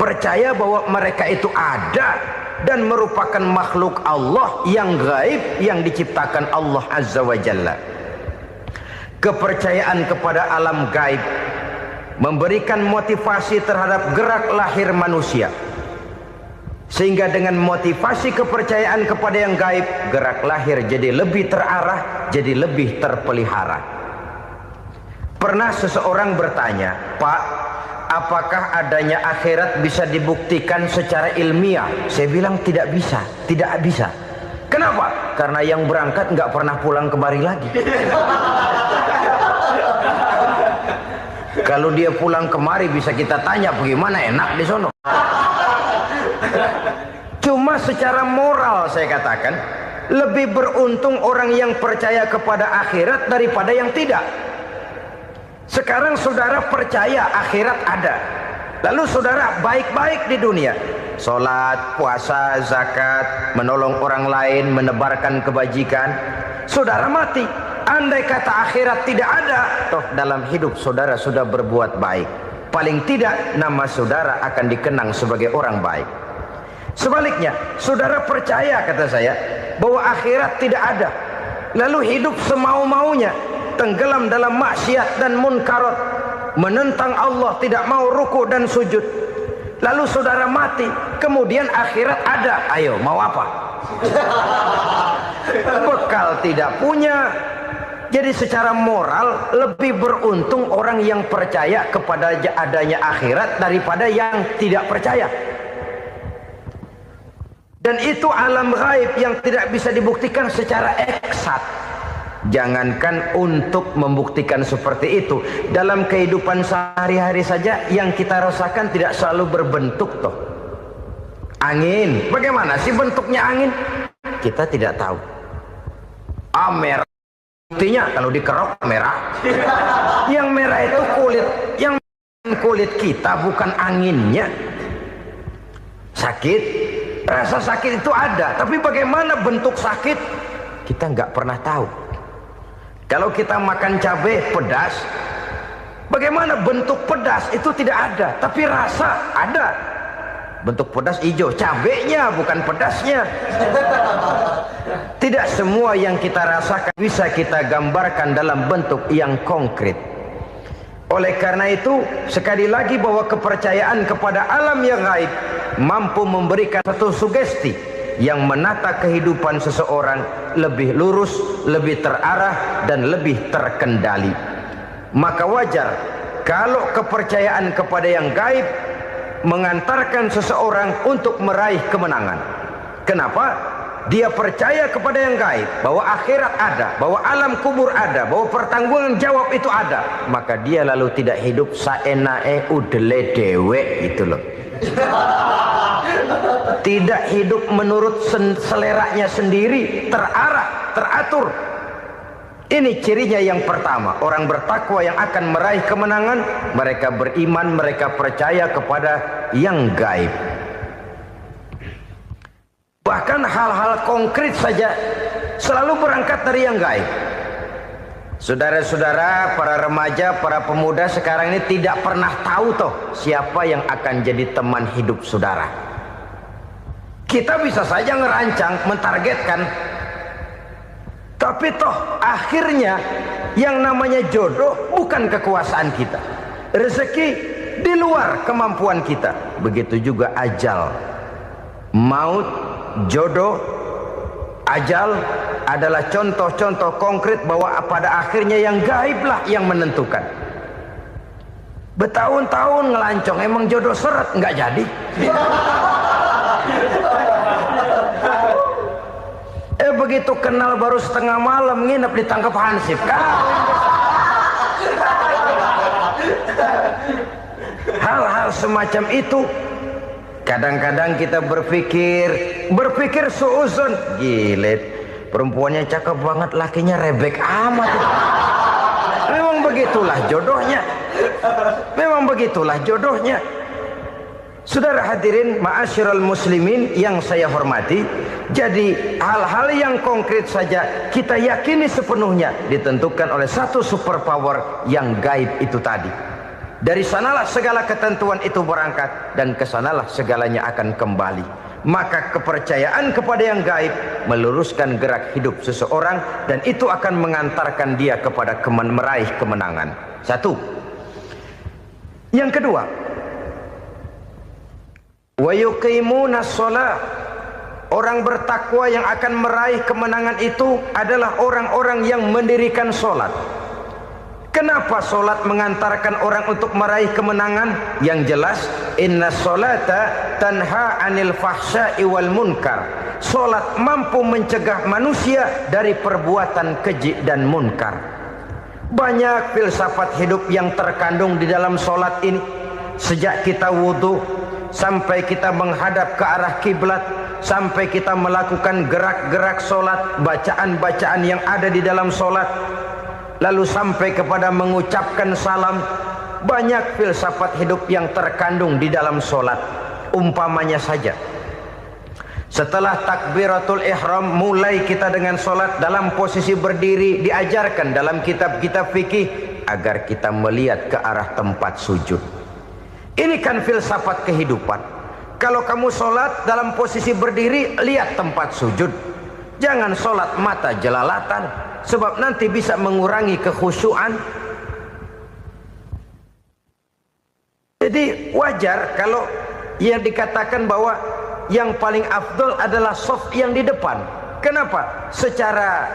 Percaya bahwa mereka itu ada dan merupakan makhluk Allah yang gaib yang diciptakan Allah Azza wa Jalla. Kepercayaan kepada alam gaib memberikan motivasi terhadap gerak lahir manusia, sehingga dengan motivasi kepercayaan kepada yang gaib, gerak lahir jadi lebih terarah, jadi lebih terpelihara. Pernah seseorang bertanya, "Pak, apakah adanya akhirat bisa dibuktikan secara ilmiah?" Saya bilang tidak bisa, tidak bisa. Kenapa? Karena yang berangkat nggak pernah pulang kemari lagi. Kalau dia pulang kemari bisa kita tanya bagaimana enak di sono. Cuma secara moral saya katakan, lebih beruntung orang yang percaya kepada akhirat daripada yang tidak. Sekarang saudara percaya akhirat ada, lalu saudara baik-baik di dunia, sholat, puasa, zakat, menolong orang lain, menebarkan kebajikan. Saudara mati, andai kata akhirat tidak ada, toh dalam hidup saudara sudah berbuat baik. Paling tidak nama saudara akan dikenang sebagai orang baik. Sebaliknya, saudara percaya, kata saya, bahwa akhirat tidak ada, lalu hidup semau-maunya, tenggelam dalam maksiat dan munkarat, menentang Allah, tidak mau ruku dan sujud. Lalu saudara mati, kemudian akhirat ada, ayo mau apa? Bekal tidak punya. Jadi secara moral lebih beruntung orang yang percaya kepada adanya akhirat daripada yang tidak percaya. Dan itu alam gaib yang tidak bisa dibuktikan secara eksat. Jangankan untuk membuktikan seperti itu, dalam kehidupan sehari-hari saja yang kita rasakan tidak selalu berbentuk toh. Angin, bagaimana sih bentuknya angin? Kita tidak tahu. Merah, buktinya kalau dikerok merah. Yang merah itu kulit, yang kulit kita bukan anginnya. Sakit, rasa sakit itu ada, tapi bagaimana bentuk sakit? Kita nggak pernah tahu. Kalau kita makan cabai pedas, bagaimana bentuk pedas itu tidak ada, tapi rasa ada. Bentuk pedas hijau, cabainya bukan pedasnya. Tidak semua yang kita rasakan bisa kita gambarkan dalam bentuk yang konkret. Oleh karena itu, sekali lagi bahwa kepercayaan kepada alam yang gaib mampu memberikan satu sugesti yang menata kehidupan seseorang lebih lurus, lebih terarah, dan lebih terkendali. Maka wajar kalau kepercayaan kepada yang gaib mengantarkan seseorang untuk meraih kemenangan. Kenapa? Dia percaya kepada yang gaib, bahwa akhirat ada, bahwa alam kubur ada, bahwa pertanggungan jawab itu ada. Maka dia lalu tidak hidup saenae udele dewe gitu loh. Tidak hidup menurut seleranya sendiri, terarah, teratur. Ini cirinya yang pertama. Orang bertakwa yang akan meraih kemenangan, mereka beriman, mereka percaya kepada yang gaib. Bahkan hal-hal konkret saja selalu berangkat dari yang gaib. Saudara-saudara, para remaja, para pemuda sekarang ini tidak pernah tahu toh siapa yang akan jadi teman hidup saudara. Kita bisa saja ngerancang, mentargetkan, tapi toh akhirnya yang namanya jodoh bukan kekuasaan kita. Rezeki di luar kemampuan kita. Begitu juga ajal. Maut, jodoh, ajal adalah contoh-contoh konkret bahwa pada akhirnya yang gaiblah yang menentukan. Bertahun-tahun ngelancong, emang jodoh seret, nggak jadi. Begitu kenal baru setengah malam nginep ditangkap hansip kan. Hal-hal semacam itu kadang-kadang kita berpikir suuzon, gilet, perempuannya cakep banget, lakinya rebek amat. Memang begitulah jodohnya. Memang begitulah jodohnya. Saudara hadirin ma'asyiral muslimin yang saya hormati, jadi hal-hal yang konkret saja kita yakini sepenuhnya ditentukan oleh satu superpower yang gaib itu tadi. Dari sanalah segala ketentuan itu berangkat dan kesanalah segalanya akan kembali. Maka kepercayaan kepada yang gaib meluruskan gerak hidup seseorang dan itu akan mengantarkan dia kepada meraih kemenangan. Satu. Yang kedua, wa yuqimuna shalah. Orang bertakwa yang akan meraih kemenangan itu adalah orang-orang yang mendirikan sholat. Kenapa sholat mengantarkan orang untuk meraih kemenangan? Yang jelas, inna sholata tanha anil fahsya'i wal munkar. Sholat mampu mencegah manusia dari perbuatan keji dan munkar. Banyak filsafat hidup yang terkandung di dalam sholat ini. Sejak kita wudhu sampai kita menghadap ke arah kiblat, sampai kita melakukan gerak-gerak sholat, bacaan-bacaan yang ada di dalam sholat, lalu sampai kepada mengucapkan salam. Banyak filsafat hidup yang terkandung di dalam sholat. Umpamanya saja, setelah takbiratul ihram mulai kita dengan sholat dalam posisi berdiri, diajarkan dalam kitab-kitab fikih agar kita melihat ke arah tempat sujud. Ini kan filsafat kehidupan. Kalau kamu sholat dalam posisi berdiri, lihat tempat sujud. Jangan sholat mata jelalatan, sebab nanti bisa mengurangi kekhusyuan. Jadi wajar kalau yang dikatakan bahwa yang paling afdol adalah shaf yang di depan. Kenapa? Secara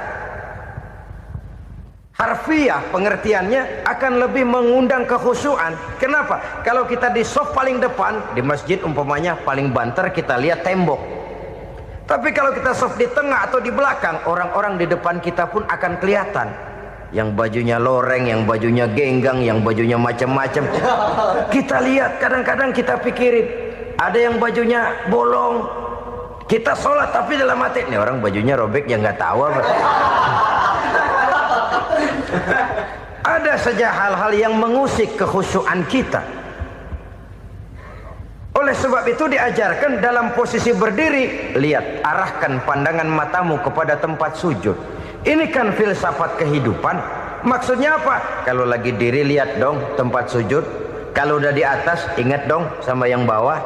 harfiah pengertiannya akan lebih mengundang kekhusyuan. Kenapa? Kalau kita di shaf paling depan di masjid umpamanya paling banter kita lihat tembok. Tapi kalau kita shaf di tengah atau di belakang, orang-orang di depan kita pun akan kelihatan. Yang bajunya loreng, yang bajunya genggang, yang bajunya macam-macam. Kita lihat, kadang-kadang kita pikirin, ada yang bajunya bolong. Kita sholat tapi dalam hati, nih orang bajunya robek yang nggak tahu apa. Ada saja hal-hal yang mengusik kekhusyuan kita. Oleh sebab itu diajarkan dalam posisi berdiri, lihat, arahkan pandangan matamu kepada tempat sujud. Ini kan filsafat kehidupan. Maksudnya apa? Kalau lagi diri lihat dong tempat sujud. Kalau udah di atas ingat dong sama yang bawah.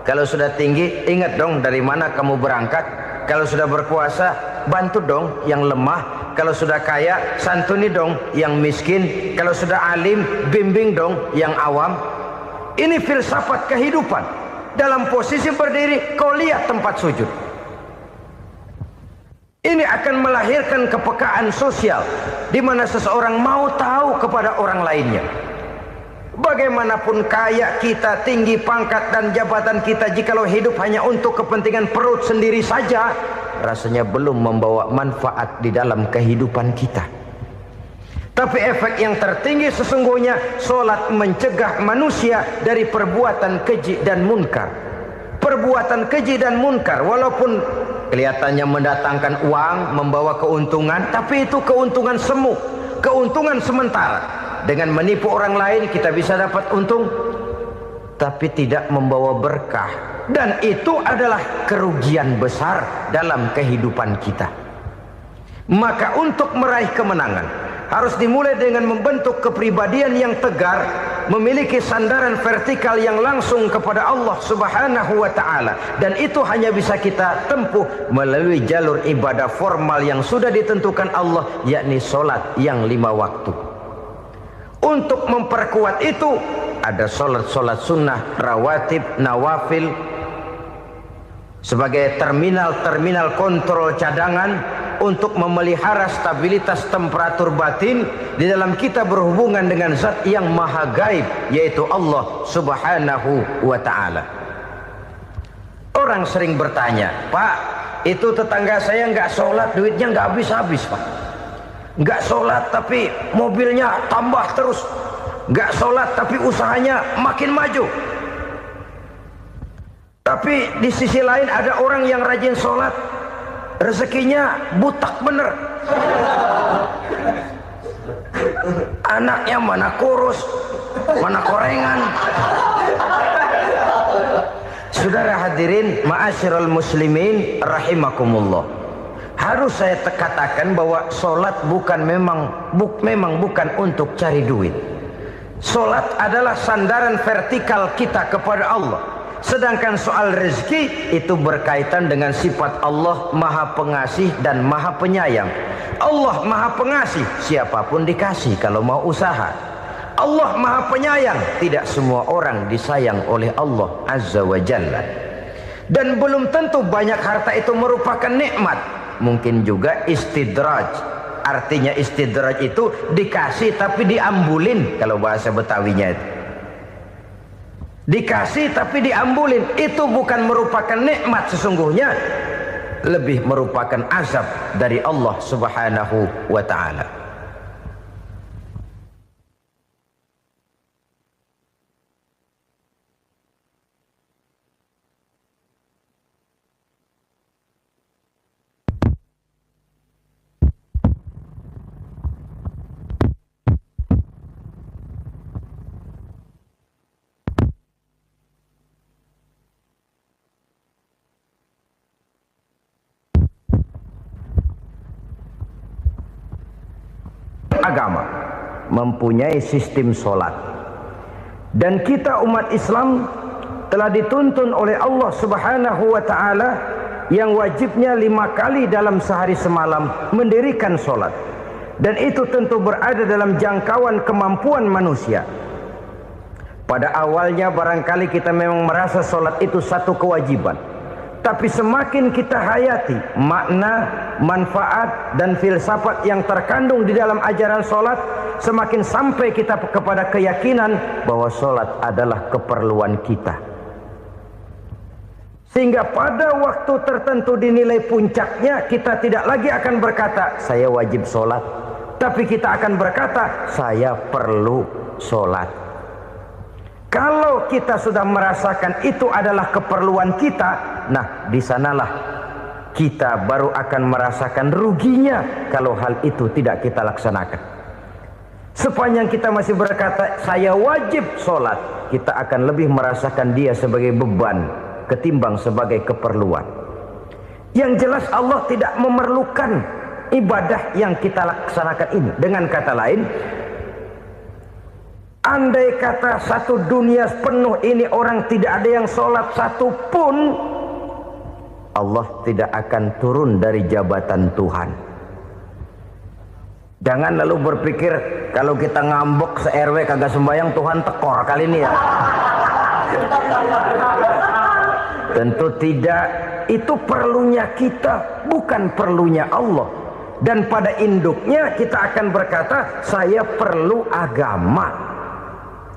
Kalau sudah tinggi ingat dong dari mana kamu berangkat. Kalau sudah berkuasa bantu dong yang lemah. Kalau sudah kaya santuni dong yang miskin. Kalau sudah alim bimbing dong yang awam. Ini filsafat kehidupan. Dalam posisi berdiri kau lihat tempat sujud. Ini akan melahirkan kepekaan sosial di mana seseorang mau tahu kepada orang lainnya. Bagaimanapun kaya kita, tinggi pangkat dan jabatan kita, jikalau hidup hanya untuk kepentingan perut sendiri saja, rasanya belum membawa manfaat di dalam kehidupan kita. Tapi efek yang tertinggi sesungguhnya sholat mencegah manusia dari perbuatan keji dan munkar. Perbuatan keji dan munkar walaupun kelihatannya mendatangkan uang, membawa keuntungan, tapi itu keuntungan semu, keuntungan sementara. Dengan menipu orang lain kita bisa dapat untung, tapi tidak membawa berkah. Dan itu adalah kerugian besar dalam kehidupan kita. Maka untuk meraih kemenangan harus dimulai dengan membentuk kepribadian yang tegar, memiliki sandaran vertikal yang langsung kepada Allah Subhanahu wa ta'ala. Dan itu hanya bisa kita tempuh melalui jalur ibadah formal yang sudah ditentukan Allah, yakni sholat yang 5 waktu. Untuk memperkuat itu ada sholat-sholat sunnah, rawatib, nawafil sebagai terminal kontrol cadangan untuk memelihara stabilitas temperatur batin di dalam kita berhubungan dengan zat yang maha gaib, yaitu Allah Subhanahu wa ta'ala. Orang sering bertanya, Pak, itu tetangga saya nggak sholat, duitnya nggak habis-habis, Pak. Nggak sholat tapi mobilnya tambah terus. Nggak sholat tapi usahanya makin maju. Tapi di sisi lain ada orang yang rajin sholat, rezekinya butak bener. Anaknya mana kurus, mana korengan. Saudara hadirin ma'asyiral muslimin rahimakumullah. Harus saya katakan bahwa sholat memang bukan untuk cari duit. Sholat adalah sandaran vertikal kita kepada Allah. Sedangkan soal rezeki itu berkaitan dengan sifat Allah maha pengasih dan maha penyayang. Allah maha pengasih, siapapun dikasih kalau mau usaha. Allah maha penyayang, tidak semua orang disayang oleh Allah Azza wa Jalla. Dan belum tentu banyak harta itu merupakan nikmat. Mungkin juga istidraj. Artinya istidraj itu dikasih tapi diambulin, kalau bahasa Betawinya itu. Dikasih tapi diambulin, itu bukan merupakan nikmat sesungguhnya, lebih merupakan azab dari Allah Subhanahu wa ta'ala. Agama mempunyai sistem sholat, dan kita umat Islam telah dituntun oleh Allah Subhanahu wa ta'ala yang wajibnya 5 kali dalam sehari semalam mendirikan solat, dan itu tentu berada dalam jangkauan kemampuan manusia. Pada awalnya barangkali kita memang merasa solat itu satu kewajiban, tapi semakin kita hayati makna, manfaat, dan filsafat yang terkandung di dalam ajaran solat, semakin sampai kita kepada keyakinan bahwa solat adalah keperluan kita. Sehingga pada waktu tertentu dinilai puncaknya, kita tidak lagi akan berkata saya wajib solat, tapi kita akan berkata saya perlu solat. Kalau kita sudah merasakan itu adalah keperluan kita, nah di sanalah kita baru akan merasakan ruginya kalau hal itu tidak kita laksanakan. Sepanjang kita masih berkata saya wajib sholat, kita akan lebih merasakan dia sebagai beban ketimbang sebagai keperluan. Yang jelas Allah tidak memerlukan ibadah yang kita laksanakan ini. Dengan kata lain, andai kata satu dunia penuh ini orang tidak ada yang sholat satu pun, Allah tidak akan turun dari jabatan Tuhan. Jangan lalu berpikir kalau kita ngambek se-RW kagak sembahyang Tuhan tekor kali ini ya. Tentu tidak. Itu perlunya kita, bukan perlunya Allah. Dan pada induknya kita akan berkata saya perlu agama.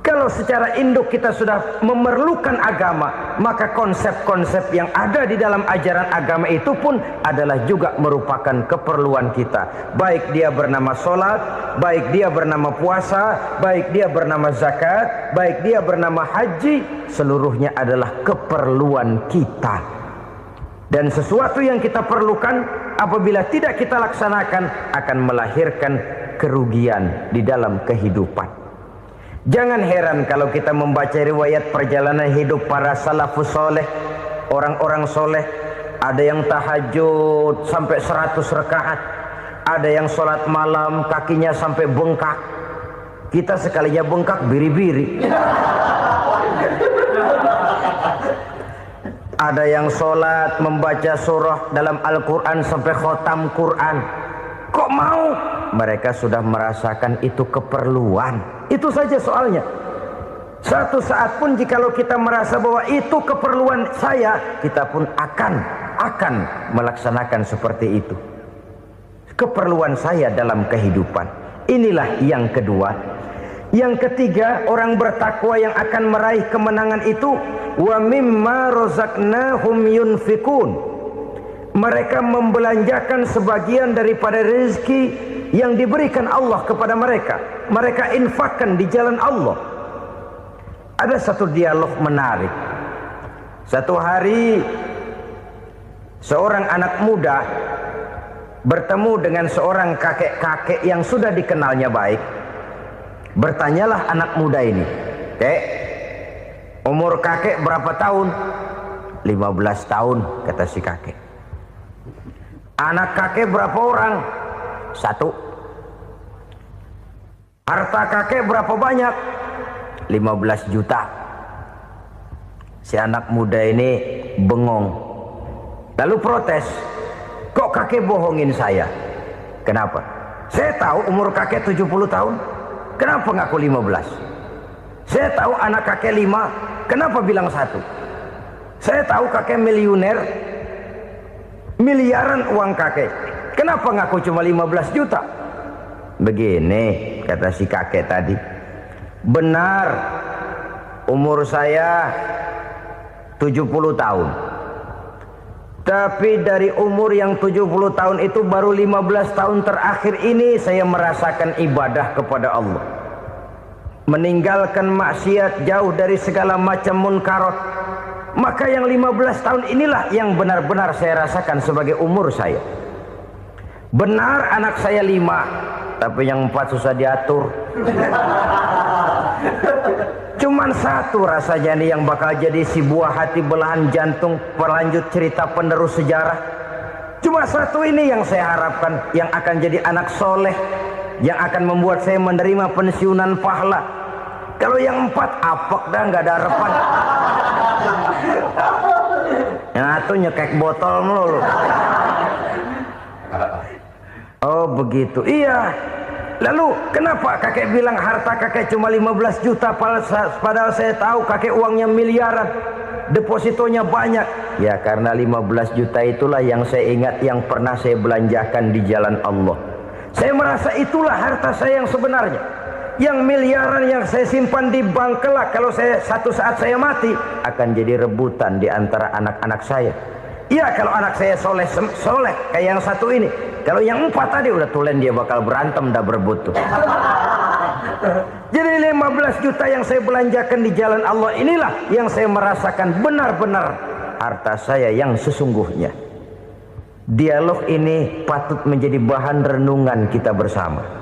Kalau secara induk kita sudah memerlukan agama, maka konsep-konsep yang ada di dalam ajaran agama itu pun adalah juga merupakan keperluan kita. Baik dia bernama sholat, baik dia bernama puasa, baik dia bernama zakat, baik dia bernama haji, seluruhnya adalah keperluan kita. Dan sesuatu yang kita perlukan apabila tidak kita laksanakan akan melahirkan kerugian di dalam kehidupan. Jangan heran kalau kita membaca riwayat perjalanan hidup para salafus soleh, orang-orang soleh. Ada yang tahajud sampai 100 rakaat, ada yang sholat malam kakinya sampai bengkak. Kita sekalinya bengkak biri-biri. Ada yang sholat membaca surah dalam Al-Quran sampai khotam Quran. Kok mau? Mereka sudah merasakan itu keperluan. Itu saja soalnya. Satu saat pun jikalau kita merasa bahwa itu keperluan saya, kita pun akan melaksanakan seperti itu. Keperluan saya dalam kehidupan. Inilah yang kedua. Yang ketiga, orang bertakwa yang akan meraih kemenangan itu, wa mimma razaqnahum yunfikun. Mereka membelanjakan sebagian daripada rezeki yang diberikan Allah kepada mereka. Mereka infakkan di jalan Allah. Ada satu dialog menarik. Satu hari seorang anak muda bertemu dengan seorang kakek-kakek yang sudah dikenalnya baik. Bertanyalah anak muda ini, "Kek, umur kakek berapa tahun?" 15 tahun, kata si kakek. Anak kakek berapa orang? 1. Harta kakek berapa banyak? 15 juta. Si anak muda ini bengong. Lalu protes, "Kok kakek bohongin saya?" "Kenapa?" "Saya tahu umur kakek 70 tahun. Kenapa ngaku 15? Saya tahu anak kakek 5. Kenapa bilang 1? Saya tahu kakek miliuner, miliaran uang kakek. Kenapa ngaku cuma 15 juta? Begini, kata si kakek tadi. Benar, umur saya 70 tahun. Tapi dari umur yang 70 tahun itu baru 15 tahun terakhir ini saya merasakan ibadah kepada Allah. Meninggalkan maksiat, jauh dari segala macam munkarat. Maka yang 15 tahun inilah yang benar-benar saya rasakan sebagai umur saya. Benar anak saya 5, tapi yang 4 susah diatur. Cuman 1 rasanya nih yang bakal jadi si buah hati belahan jantung pelanjut cerita penerus sejarah. Cuma 1 ini yang saya harapkan, yang akan jadi anak soleh, yang akan membuat saya menerima pensiunan pahala. Kalau yang 4 apek dah, nggak ada harapan. Yang satu nyekek botol melulu. Oh begitu. Iya. Lalu kenapa kakek bilang harta kakek cuma 15 juta padahal saya tahu kakek uangnya miliaran, depositonya banyak? Ya karena 15 juta itulah yang saya ingat yang pernah saya belanjakan di jalan Allah. Saya merasa itulah harta saya yang sebenarnya. Yang miliaran yang saya simpan di bank kelak kalau satu saat saya mati akan jadi rebutan di antara anak-anak saya. Iya kalau anak saya soleh kayak yang satu ini. Kalau yang 4 tadi udah tulen dia bakal berantem dah berebut tuh. Jadi 15 juta yang saya belanjakan di jalan Allah inilah yang saya merasakan benar-benar harta saya yang sesungguhnya. Dialog ini patut menjadi bahan renungan kita bersama.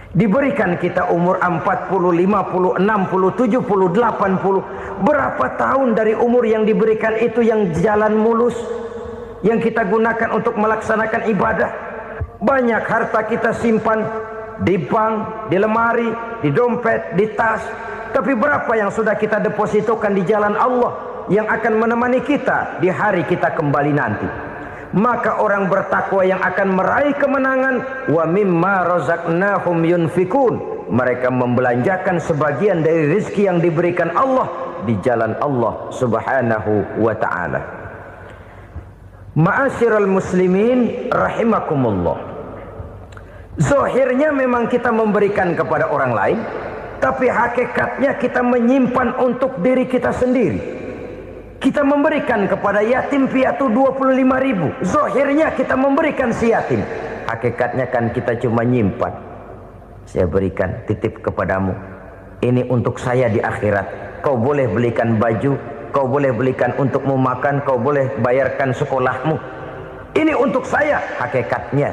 Diberikan kita umur 40, 50, 60, 70, 80. Berapa tahun dari umur yang diberikan itu yang jalan mulus, yang kita gunakan untuk melaksanakan ibadah? Banyak harta kita simpan di bank, di lemari, di dompet, di tas. Tapi berapa yang sudah kita depositokan di jalan Allah yang akan menemani kita di hari kita kembali nanti? Maka orang bertakwa yang akan meraih kemenangan, wa mimma razaqnahum yunfikun, mereka membelanjakan sebagian dari rezeki yang diberikan Allah di jalan Allah subhanahu wa ta'ala. Ma'asyiral muslimin rahimakumullah, zahirnya memang kita memberikan kepada orang lain, tapi hakikatnya kita menyimpan untuk diri kita sendiri. Kita memberikan kepada yatim piatu 25.000. Zahirnya kita memberikan si yatim, hakikatnya kan kita cuma nyimpan. Saya berikan, titip kepadamu, ini untuk saya di akhirat. Kau boleh belikan baju, kau boleh belikan untukmu makan, kau boleh bayarkan sekolahmu. Ini untuk saya. Hakikatnya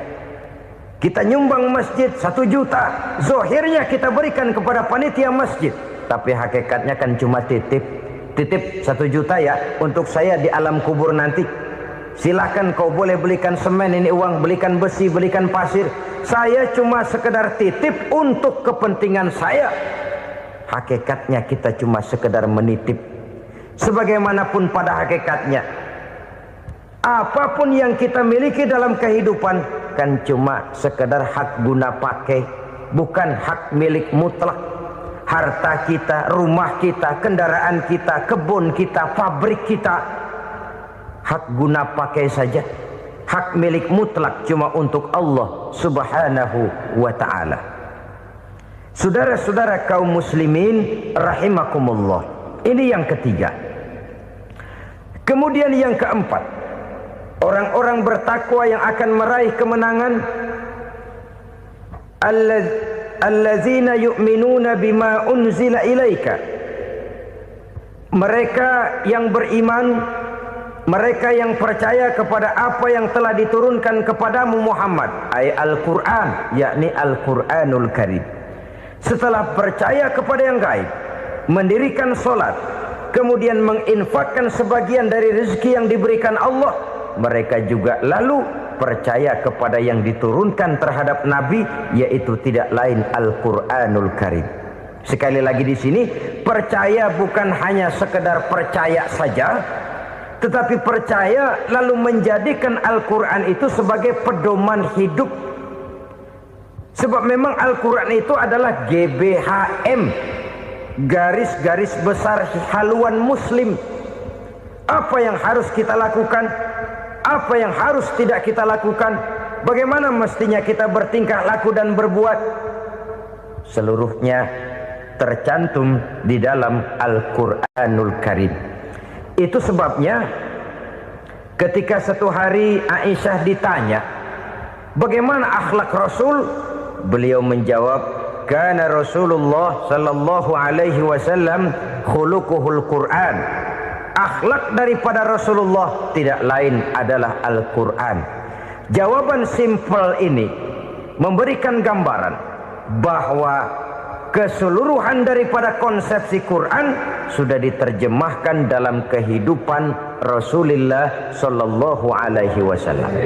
kita nyumbang masjid 1 juta, zahirnya kita berikan kepada panitia masjid, tapi hakikatnya kan cuma titip 1 juta ya untuk saya di alam kubur nanti. Silakan kau boleh belikan semen, ini uang, belikan besi, belikan pasir. Saya cuma sekedar titip untuk kepentingan saya. Hakikatnya kita cuma sekedar menitip. Sebagaimanapun pada hakikatnya, apapun yang kita miliki dalam kehidupan kan cuma sekedar hak guna pakai, bukan hak milik mutlak. Harta kita, rumah kita, kendaraan kita, kebun kita, pabrik kita, hak guna pakai saja. Hak milik mutlak cuma untuk Allah subhanahu wa ta'ala. Saudara-saudara kaum muslimin rahimakumullah, ini yang ketiga. Kemudian yang keempat, orang-orang bertakwa yang akan meraih kemenangan, allazina yu'minuna bima unzila ilaika, mereka yang beriman, mereka yang percaya kepada apa yang telah diturunkan kepadamu Muhammad, ay Al-Quran, yakni Al-Quranul Karim. Setelah percaya kepada yang gaib, mendirikan solat, kemudian menginfakkan sebagian dari rezeki yang diberikan Allah, mereka juga lalu percaya kepada yang diturunkan terhadap Nabi, yaitu tidak lain Al-Quranul Karim. Sekali lagi di sini, percaya bukan hanya sekedar percaya saja, tetapi percaya lalu menjadikan Al-Quran itu sebagai pedoman hidup. Sebab memang Al-Quran itu adalah GBHM, garis-garis besar haluan muslim. Apa yang harus kita lakukan, apa yang harus tidak kita lakukan, bagaimana mestinya kita bertingkah laku dan berbuat, seluruhnya tercantum di dalam Al-Quranul Karim. Itu sebabnya ketika satu hari Aisyah ditanya bagaimana akhlak Rasul, beliau menjawab, kana Rasulullah sallallahu alaihi wasallam khuluquhul Quran. Akhlak daripada Rasulullah tidak lain adalah Al-Quran. Jawaban simpel ini memberikan gambaran bahwa keseluruhan daripada konsepsi Quran sudah diterjemahkan dalam kehidupan Rasulullah Sallallahu Alaihi Wasallam.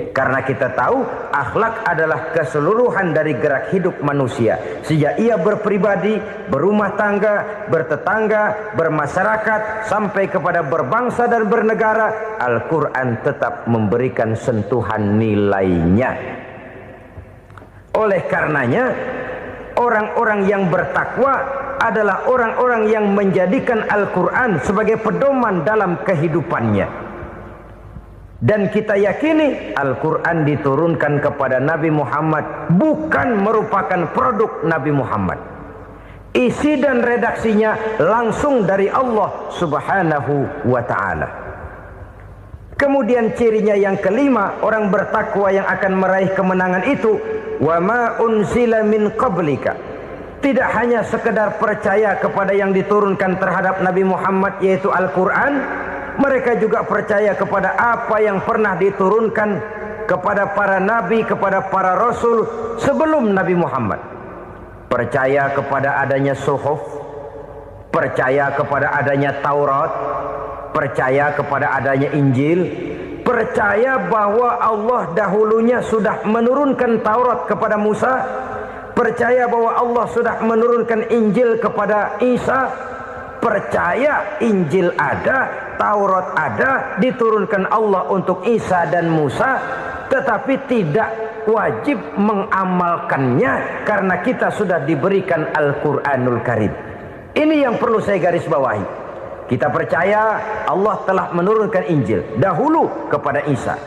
Karena kita tahu akhlak adalah keseluruhan dari gerak hidup manusia. Sejak ia berpribadi, berumah tangga, bertetangga, bermasyarakat, sampai kepada berbangsa dan bernegara, Al-Quran tetap memberikan sentuhan nilainya. Oleh karenanya, orang-orang yang bertakwa adalah orang-orang yang menjadikan Al-Quran sebagai pedoman dalam kehidupannya. Dan kita yakini Al-Quran diturunkan kepada Nabi Muhammad bukan merupakan produk Nabi Muhammad. Isi dan redaksinya langsung dari Allah Subhanahu wa ta'ala. Kemudian cirinya yang kelima, orang bertakwa yang akan meraih kemenangan itu, wa ma unzila min qablika. Tidak hanya sekedar percaya kepada yang diturunkan terhadap Nabi Muhammad yaitu Al-Quran, mereka juga percaya kepada apa yang pernah diturunkan kepada para nabi, kepada para rasul sebelum Nabi Muhammad. Percaya kepada adanya suhuf, percaya kepada adanya Taurat, percaya kepada adanya Injil, percaya bahwa Allah dahulunya sudah menurunkan Taurat kepada Musa, percaya bahwa Allah sudah menurunkan Injil kepada Isa, percaya Injil ada, Taurat ada, diturunkan Allah untuk Isa dan Musa, tetapi tidak wajib mengamalkannya karena kita sudah diberikan Al-Quranul Karim. Ini yang perlu saya garis bawahi. Kita percaya Allah telah menurunkan Injil dahulu kepada Isa.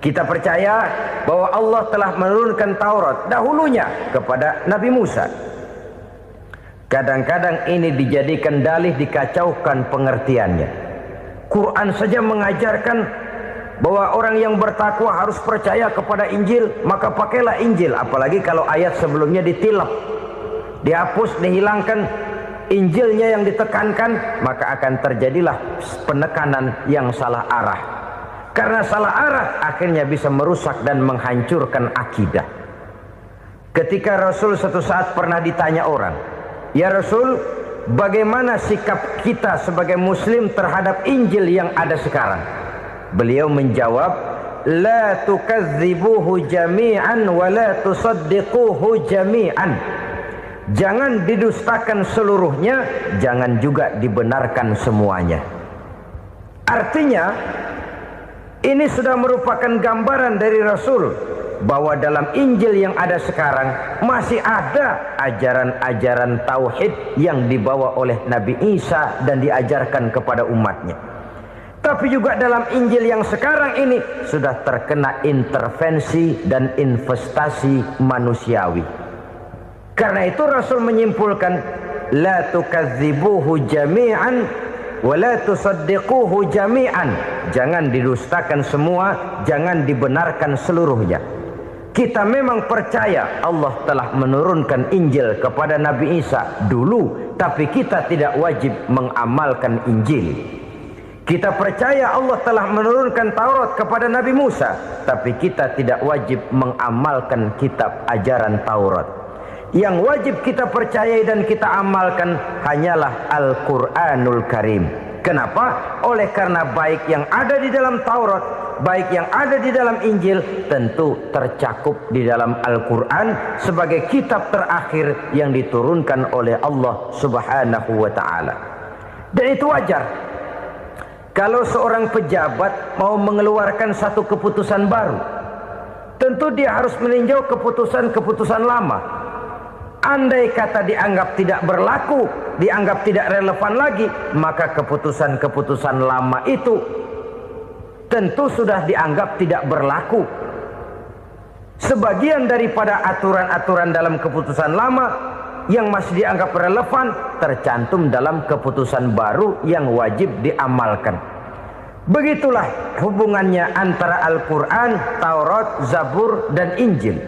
Kita percaya bahwa Allah telah menurunkan Taurat dahulunya kepada Nabi Musa. Kadang-kadang ini dijadikan dalih, dikacaukan pengertiannya. Quran saja mengajarkan bahwa orang yang bertakwa harus percaya kepada Injil, maka pakailah Injil. Apalagi kalau ayat sebelumnya ditilap, dihapus, dihilangkan, Injilnya yang ditekankan, maka akan terjadilah penekanan yang salah arah. Karena salah arah akhirnya bisa merusak dan menghancurkan akidah. Ketika Rasul suatu saat pernah ditanya orang, "Ya Rasul, bagaimana sikap kita sebagai muslim terhadap Injil yang ada sekarang?" Beliau menjawab, "La tukadzibuhu jami'an wa la tusaddiquhu jami'an." Jangan didustakan seluruhnya, jangan juga dibenarkan semuanya. Artinya, ini sudah merupakan gambaran dari Rasul bahwa dalam Injil yang ada sekarang masih ada ajaran-ajaran tauhid yang dibawa oleh Nabi Isa dan diajarkan kepada umatnya. Tapi juga dalam Injil yang sekarang ini sudah terkena intervensi dan investasi manusiawi. Karena itu Rasul menyimpulkan, la tukadzibuhu jami'an wa la tusaddiquhu jami'an. Jangan didustakan semua, jangan dibenarkan seluruhnya. Kita memang percaya Allah telah menurunkan Injil kepada Nabi Isa dulu, tapi kita tidak wajib mengamalkan Injil. Kita percaya Allah telah menurunkan Taurat kepada Nabi Musa, tapi kita tidak wajib mengamalkan kitab ajaran Taurat. Yang wajib kita percayai dan kita amalkan hanyalah Al-Quranul Karim. Kenapa? Oleh karena baik yang ada di dalam Taurat, baik yang ada di dalam Injil, tentu tercakup di dalam Al-Quran sebagai kitab terakhir yang diturunkan oleh Allah Subhanahu wa ta'ala. Dan itu wajar. Kalau seorang pejabat mau mengeluarkan satu keputusan baru, tentu dia harus meninjau keputusan-keputusan lama. Andai kata dianggap tidak berlaku, dianggap tidak relevan lagi, maka keputusan-keputusan lama itu tentu sudah dianggap tidak berlaku. Sebagian daripada aturan-aturan dalam keputusan lama yang masih dianggap relevan tercantum dalam keputusan baru yang wajib diamalkan. Begitulah hubungannya antara Al-Quran, Taurat, Zabur, dan Injil.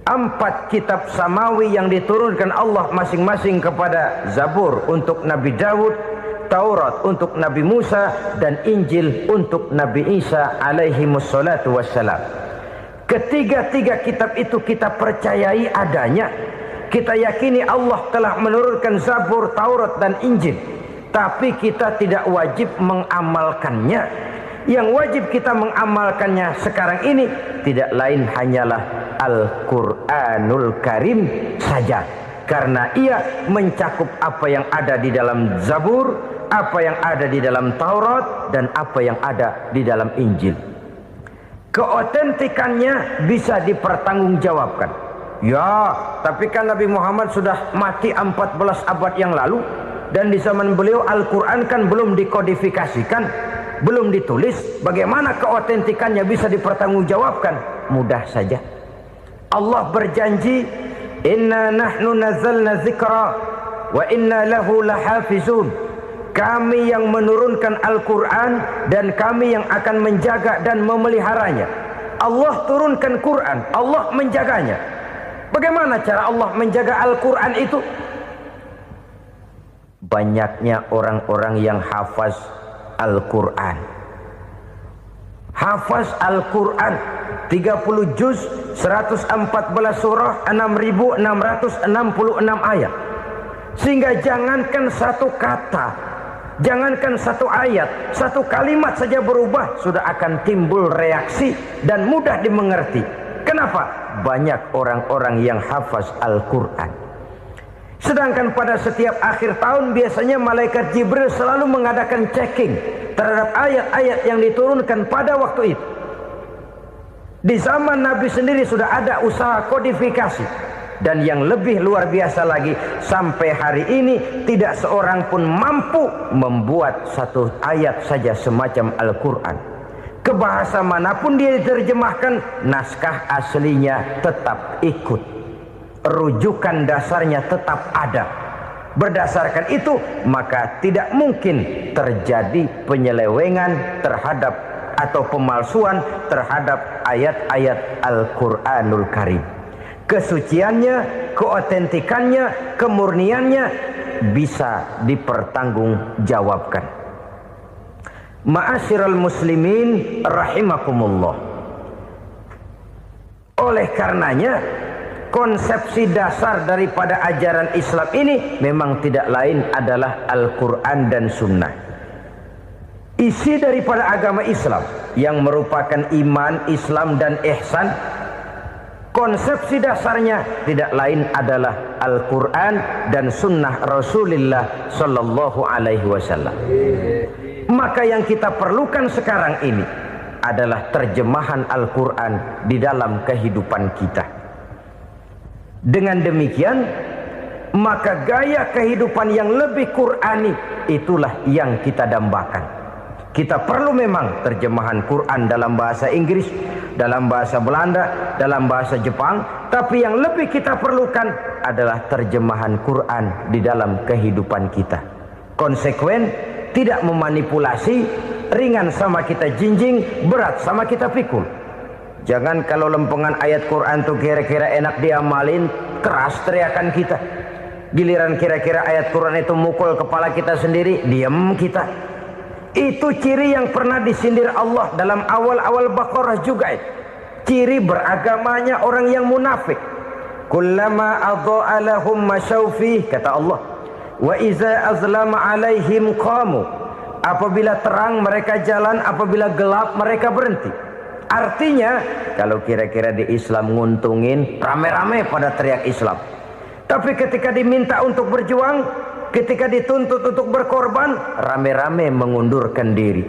4 kitab samawi yang diturunkan Allah masing-masing kepada Zabur untuk Nabi Daud, Taurat untuk Nabi Musa, dan Injil untuk Nabi Isa alaihi wassalatu wassalam. Ketiga-tiga kitab itu kita percayai adanya, Kita yakini Allah telah menurunkan Zabur, Taurat dan Injil, tapi kita tidak wajib mengamalkannya. Yang wajib kita mengamalkannya sekarang ini tidak lain hanyalah Al-Quranul Karim saja, karena ia mencakup apa yang ada di dalam Zabur, apa yang ada di dalam Taurat, dan apa yang ada di dalam Injil. Keotentikannya bisa dipertanggungjawabkan. Ya, tapi kan Nabi Muhammad sudah mati 14 abad yang lalu, dan di zaman beliau Al-Quran kan belum dikodifikasikan, belum ditulis. Bagaimana keotentikannya bisa dipertanggungjawabkan? Mudah saja. Allah berjanji, inna nahnu nazzalna dzikra wa inna lahu lahafizun. Kami yang menurunkan Al-Quran dan kami yang akan menjaga dan memeliharanya. Allah turunkan Quran, Allah menjaganya. Bagaimana cara Allah menjaga Al-Quran itu? Banyaknya orang-orang yang hafaz Al-Quran. Hafaz Al-Quran 30 juz, 114 surah, 6.666 ayat. Sehingga jangankan satu kata, jangankan satu ayat, satu kalimat saja berubah, sudah akan timbul reaksi dan mudah dimengerti. Kenapa? Banyak orang-orang yang hafaz Al-Quran. Sedangkan pada setiap akhir tahun biasanya malaikat Jibril selalu mengadakan checking terhadap ayat-ayat yang diturunkan pada waktu itu. Di zaman Nabi sendiri sudah ada usaha kodifikasi. Dan yang lebih luar biasa lagi, sampai hari ini tidak seorang pun mampu membuat satu ayat saja semacam Al-Quran. Ke bahasa manapun dia diterjemahkan, naskah aslinya tetap ikut, rujukan dasarnya tetap ada. Berdasarkan itu, maka tidak mungkin terjadi penyelewengan terhadap atau pemalsuan terhadap ayat-ayat Al-Quranul Karim. Kesuciannya, keotentikannya, kemurniannya bisa dipertanggungjawabkan. Ma'asyiral muslimin rahimakumullah. Oleh karenanya, konsepsi dasar daripada ajaran Islam ini memang tidak lain adalah Al-Quran dan Sunnah. Isi daripada agama Islam yang merupakan iman, Islam dan ihsan, konsepsi dasarnya tidak lain adalah Al-Quran dan Sunnah Rasulullah Sallallahu Alaihi Wasallam. Maka yang kita perlukan sekarang ini adalah terjemahan Al-Quran di dalam kehidupan kita. Dengan demikian, maka gaya kehidupan yang lebih Qurani itulah yang kita dambakan. Kita perlu memang terjemahan Quran dalam bahasa Inggris, dalam bahasa Belanda, dalam bahasa Jepang, tapi yang lebih kita perlukan adalah terjemahan Quran di dalam kehidupan kita. Konsekuen, tidak memanipulasi, ringan sama kita jinjing, berat sama kita pikul. Jangan kalau lempengan ayat Quran tuh kira-kira enak diamalin, keras teriakan kita. Giliran kira-kira ayat Quran itu mukul kepala kita sendiri, diam kita. Itu ciri yang pernah disindir Allah dalam awal-awal Baqarah juga. Ciri beragamanya orang yang munafik. Kullama adha'a lahum masyawfih, kata Allah. Wa iza azlama alaihim qamu. Apabila terang mereka jalan, apabila gelap mereka berhenti. Artinya, kalau kira-kira di Islam nguntungin, rame-rame pada teriak Islam. Tapi ketika diminta untuk berjuang, ketika dituntut untuk berkorban, rame-rame mengundurkan diri.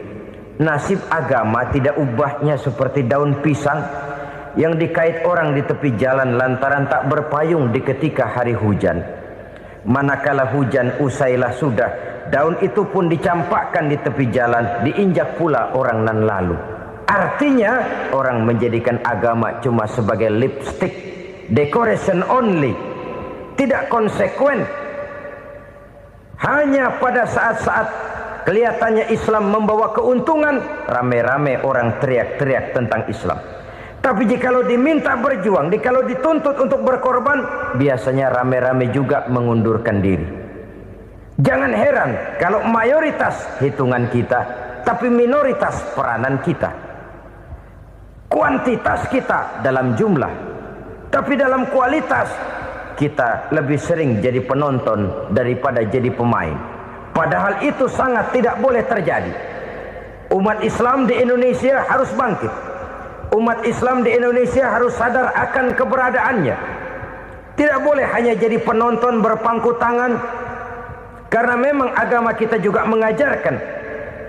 Nasib agama tidak ubahnya seperti daun pisang yang dikait orang di tepi jalan lantaran tak berpayung di ketika hari hujan. Manakala hujan usailah sudah, daun itu pun dicampakkan di tepi jalan, diinjak pula orang nan lalu. Artinya, orang menjadikan agama cuma sebagai lipstick, decoration only, tidak konsekuen. Hanya pada saat-saat kelihatannya Islam membawa keuntungan, rame-rame orang teriak-teriak tentang Islam. Tapi jikalau diminta berjuang, jikalau dituntut untuk berkorban, biasanya rame-rame juga mengundurkan diri. Jangan heran kalau mayoritas hitungan kita, tapi minoritas peranan kita. Kuantitas kita dalam jumlah, tapi dalam kualitas kita lebih sering jadi penonton daripada jadi pemain. Padahal itu sangat tidak boleh terjadi. Umat Islam di Indonesia harus bangkit. Umat Islam di Indonesia harus sadar akan keberadaannya. Tidak boleh hanya jadi penonton berpangku tangan, karena memang agama kita juga mengajarkan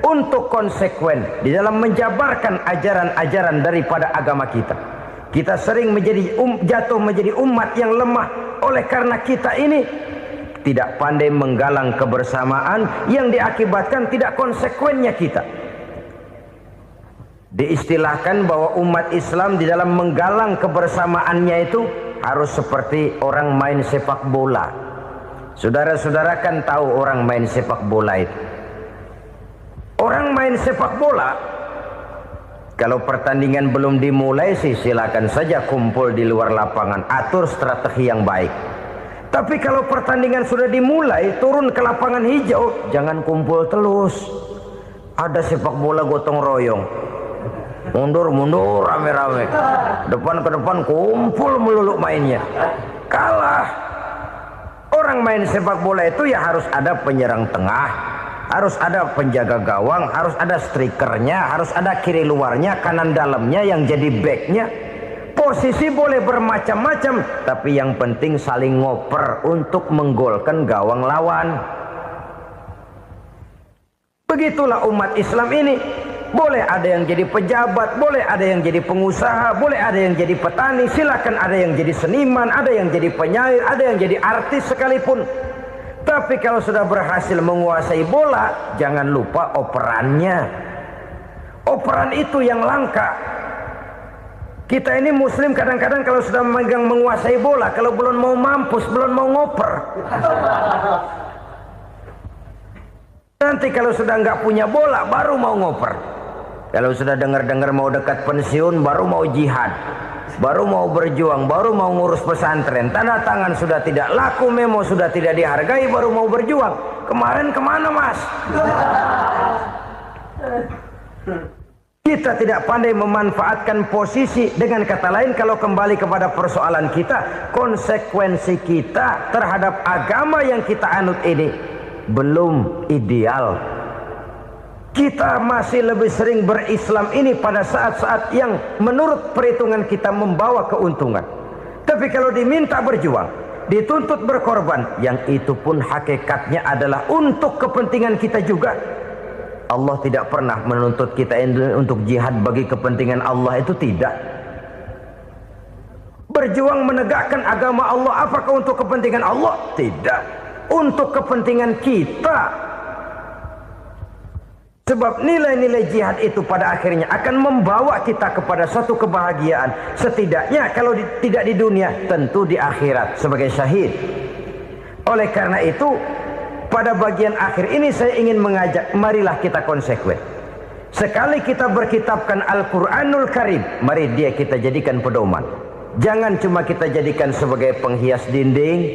untuk konsekuen di dalam menjabarkan ajaran-ajaran daripada agama kita. Kita sering jatuh menjadi umat yang lemah oleh karena kita ini tidak pandai menggalang kebersamaan yang diakibatkan tidak konsekuennya kita. Diistilahkan bahwa umat Islam di dalam menggalang kebersamaannya itu harus seperti orang main sepak bola. Saudara-saudara kan tahu orang main sepak bola itu. Orang main sepak bola, kalau pertandingan belum dimulai sih silakan saja kumpul di luar lapangan, atur strategi yang baik. Tapi kalau pertandingan sudah dimulai, turun ke lapangan hijau, jangan kumpul terus. Ada sepak bola gotong royong, mundur-mundur rame-rame, depan ke depan kumpul melulu mainnya. Kalah. Orang main sepak bola itu ya harus ada penyerang tengah, harus ada penjaga gawang, harus ada strikernya, harus ada kiri luarnya, kanan dalamnya yang jadi backnya. Posisi boleh bermacam-macam, tapi yang penting saling ngoper untuk menggolkan gawang lawan. Begitulah umat Islam ini. Boleh ada yang jadi pejabat, boleh ada yang jadi pengusaha, boleh ada yang jadi petani, silakan ada yang jadi seniman, ada yang jadi penyair, ada yang jadi artis sekalipun. Tapi kalau sudah berhasil menguasai bola, jangan lupa operannya. Operan itu yang langka. Kita ini muslim kadang-kadang kalau sudah memegang menguasai bola, kalau belum mau mampus, belum mau ngoper. Nanti kalau sudah nggak punya bola, baru mau ngoper. Kalau sudah dengar-dengar mau dekat pensiun, baru mau jihad, baru mau berjuang, baru mau ngurus pesantren. Tanda tangan sudah tidak laku, memo sudah tidak dihargai, baru mau berjuang. Kemarin kemana mas? Kita tidak pandai memanfaatkan posisi. Dengan kata lain, kalau kembali kepada persoalan kita, konsekuensi kita terhadap agama yang kita anut ini belum ideal. Kita masih lebih sering berislam ini pada saat-saat yang menurut perhitungan kita membawa keuntungan. Tapi kalau diminta berjuang, dituntut berkorban, yang itu pun hakikatnya adalah untuk kepentingan kita juga. Allah tidak pernah menuntut kita untuk jihad bagi kepentingan Allah, itu tidak. Berjuang menegakkan agama Allah, apakah untuk kepentingan Allah? Tidak. Untuk kepentingan kita. Sebab nilai-nilai jihad itu pada akhirnya akan membawa kita kepada suatu kebahagiaan. Setidaknya kalau tidak di dunia, tentu di akhirat sebagai syahid. Oleh karena itu, pada bagian akhir ini saya ingin mengajak, marilah kita konsekuen. Sekali kita berkitabkan Al-Quranul Karim, mari dia kita jadikan pedoman. Jangan cuma kita jadikan sebagai penghias dinding,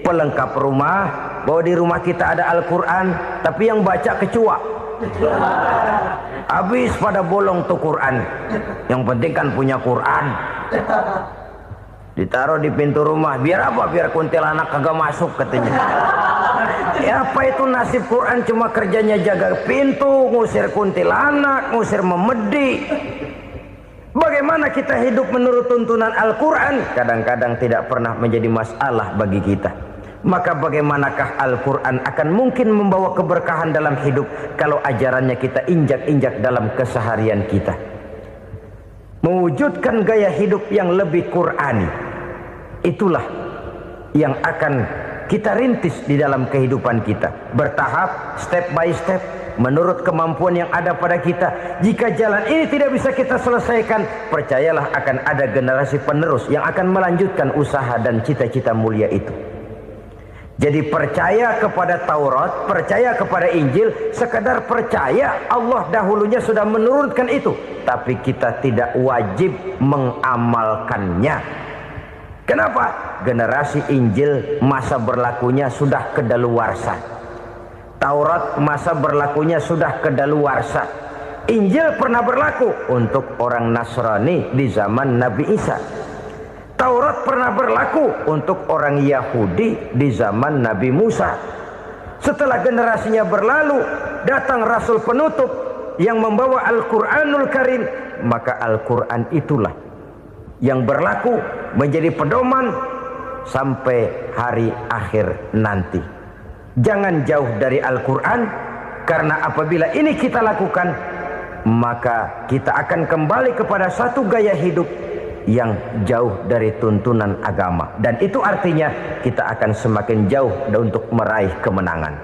pelengkap rumah, bahwa di rumah kita ada Al-Quran, tapi yang baca kecoa. Habis pada bolong tuh Quran. Yang penting kan punya Quran. Ditaruh di pintu rumah. Biar apa? Biar kuntilanak kagak masuk katanya. Ya apa itu nasib Quran, cuma kerjanya jaga pintu, ngusir kuntilanak, ngusir memedi. Bagaimana kita hidup menurut tuntunan Al-Quran? Kadang-kadang tidak pernah menjadi masalah bagi kita. Maka bagaimanakah Al-Quran akan mungkin membawa keberkahan dalam hidup kalau ajarannya kita injak-injak dalam keseharian kita? Mewujudkan gaya hidup yang lebih Qurani, itulah yang akan kita rintis di dalam kehidupan kita. Bertahap, step by step, menurut kemampuan yang ada pada kita. Jika jalan ini tidak bisa kita selesaikan, percayalah akan ada generasi penerus yang akan melanjutkan usaha dan cita-cita mulia itu. Jadi percaya kepada Taurat, percaya kepada Injil, sekedar percaya Allah dahulunya sudah menurunkan itu, tapi kita tidak wajib mengamalkannya. Kenapa? Generasi Injil masa berlakunya sudah kedaluarsa. Taurat masa berlakunya sudah kedaluarsa. Injil pernah berlaku untuk orang Nasrani di zaman Nabi Isa. Taurat pernah berlaku untuk orang Yahudi di zaman Nabi Musa. Setelah generasinya berlalu, datang Rasul penutup yang membawa Al-Quranul Karim, maka Al-Quran itulah yang berlaku menjadi pedoman sampai hari akhir nanti. Jangan jauh dari Al-Quran, karena apabila ini kita lakukan, maka kita akan kembali kepada satu gaya hidup yang jauh dari tuntunan agama, dan itu artinya kita akan semakin jauh untuk meraih kemenangan.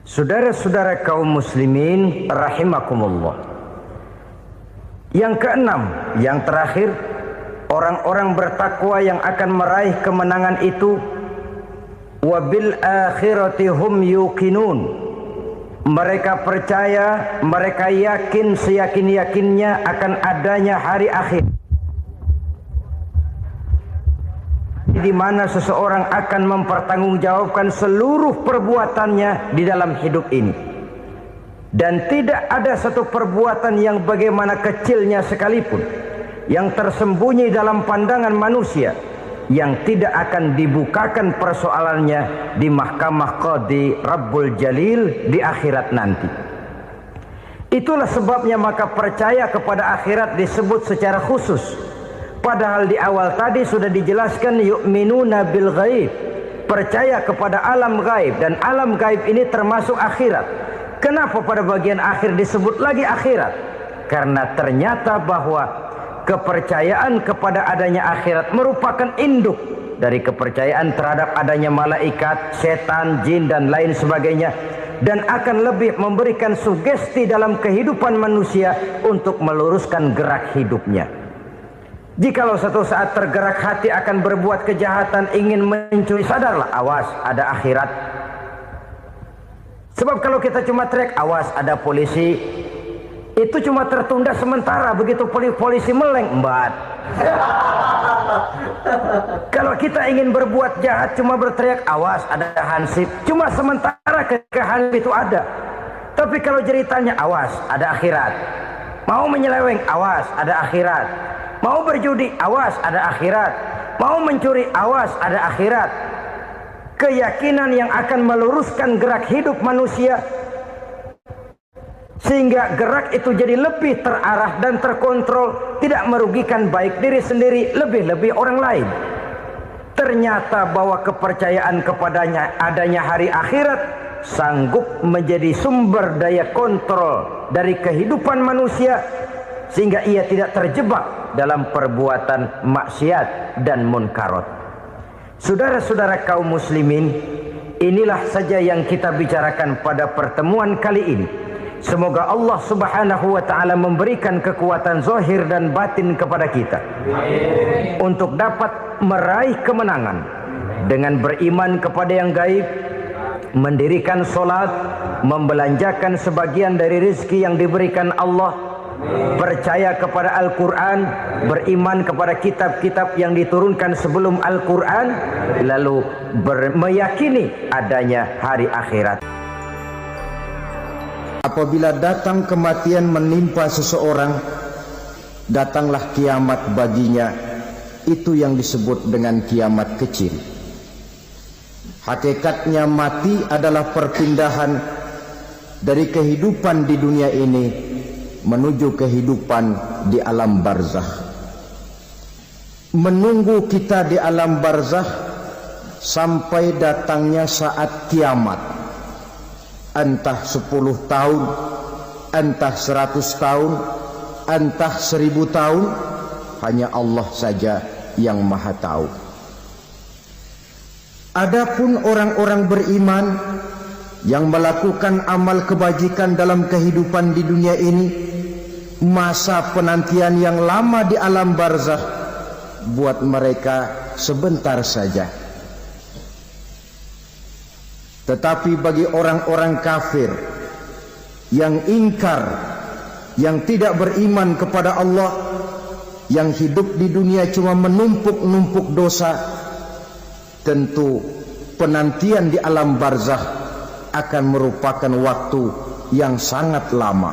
Saudara-saudara kaum muslimin rahimakumullah. Yang keenam, yang terakhir, orang-orang bertakwa yang akan meraih kemenangan itu wabil akhirati hum yuqinun. Mereka percaya, mereka yakin seyakin-yakinnya akan adanya hari akhir, di mana seseorang akan mempertanggungjawabkan seluruh perbuatannya di dalam hidup ini. Dan tidak ada satu perbuatan yang bagaimana kecilnya sekalipun, yang tersembunyi dalam pandangan manusia, yang tidak akan dibukakan persoalannya di mahkamah Qadi Rabbul Jalil di akhirat nanti. Itulah sebabnya maka percaya kepada akhirat disebut secara khusus. Padahal di awal tadi sudah dijelaskan yu'minuna bil ghaib, percaya kepada alam gaib, dan alam gaib ini termasuk akhirat. Kenapa pada bagian akhir disebut lagi akhirat? Karena ternyata bahwa kepercayaan kepada adanya akhirat merupakan induk dari kepercayaan terhadap adanya malaikat, setan, jin dan lain sebagainya, dan akan lebih memberikan sugesti dalam kehidupan manusia untuk meluruskan gerak hidupnya. Jikalau satu saat tergerak hati akan berbuat kejahatan, ingin mencuri, sadarlah, awas ada akhirat. Sebab kalau kita cuma teriak awas ada polisi, itu cuma tertunda sementara, begitu polisi meleng embat. Kalau kita ingin berbuat jahat cuma berteriak awas ada hansip, cuma sementara ketika hansip itu ada. Tapi kalau ceritanya awas ada akhirat, mau menyeleweng awas ada akhirat, mau berjudi awas ada akhirat, mau mencuri awas ada akhirat. Keyakinan yang akan meluruskan gerak hidup manusia sehingga gerak itu jadi lebih terarah dan terkontrol, tidak merugikan baik diri sendiri, lebih-lebih orang lain. Ternyata bahwa kepercayaan kepadanya adanya hari akhirat sanggup menjadi sumber daya kontrol dari kehidupan manusia, sehingga ia tidak terjebak dalam perbuatan maksiat dan munkarat. Saudara-saudara kaum muslimin, inilah saja yang kita bicarakan pada pertemuan kali ini. Semoga Allah subhanahu wa ta'ala memberikan kekuatan zahir dan batin kepada kita untuk dapat meraih kemenangan dengan beriman kepada yang gaib, mendirikan solat, membelanjakan sebagian dari rezeki yang diberikan Allah, percaya kepada Al-Quran, beriman kepada kitab-kitab yang diturunkan sebelum Al-Quran, lalu meyakini adanya hari akhirat. Apabila datang kematian menimpa seseorang, datanglah kiamat baginya. Itu yang disebut dengan kiamat kecil. Hakikatnya mati adalah perpindahan dari kehidupan di dunia ini menuju kehidupan di alam barzakh. Menunggu kita di alam barzakh sampai datangnya saat kiamat. Entah 10 tahun, entah 100 tahun, entah 1000 tahun, hanya Allah saja yang maha tahu. Adapun orang-orang beriman yang melakukan amal kebajikan dalam kehidupan di dunia ini, masa penantian yang lama di alam barzakh buat mereka sebentar saja. Tetapi bagi orang-orang kafir yang ingkar, yang tidak beriman kepada Allah, yang hidup di dunia cuma menumpuk-numpuk dosa, tentu penantian di alam barzakh akan merupakan waktu yang sangat lama.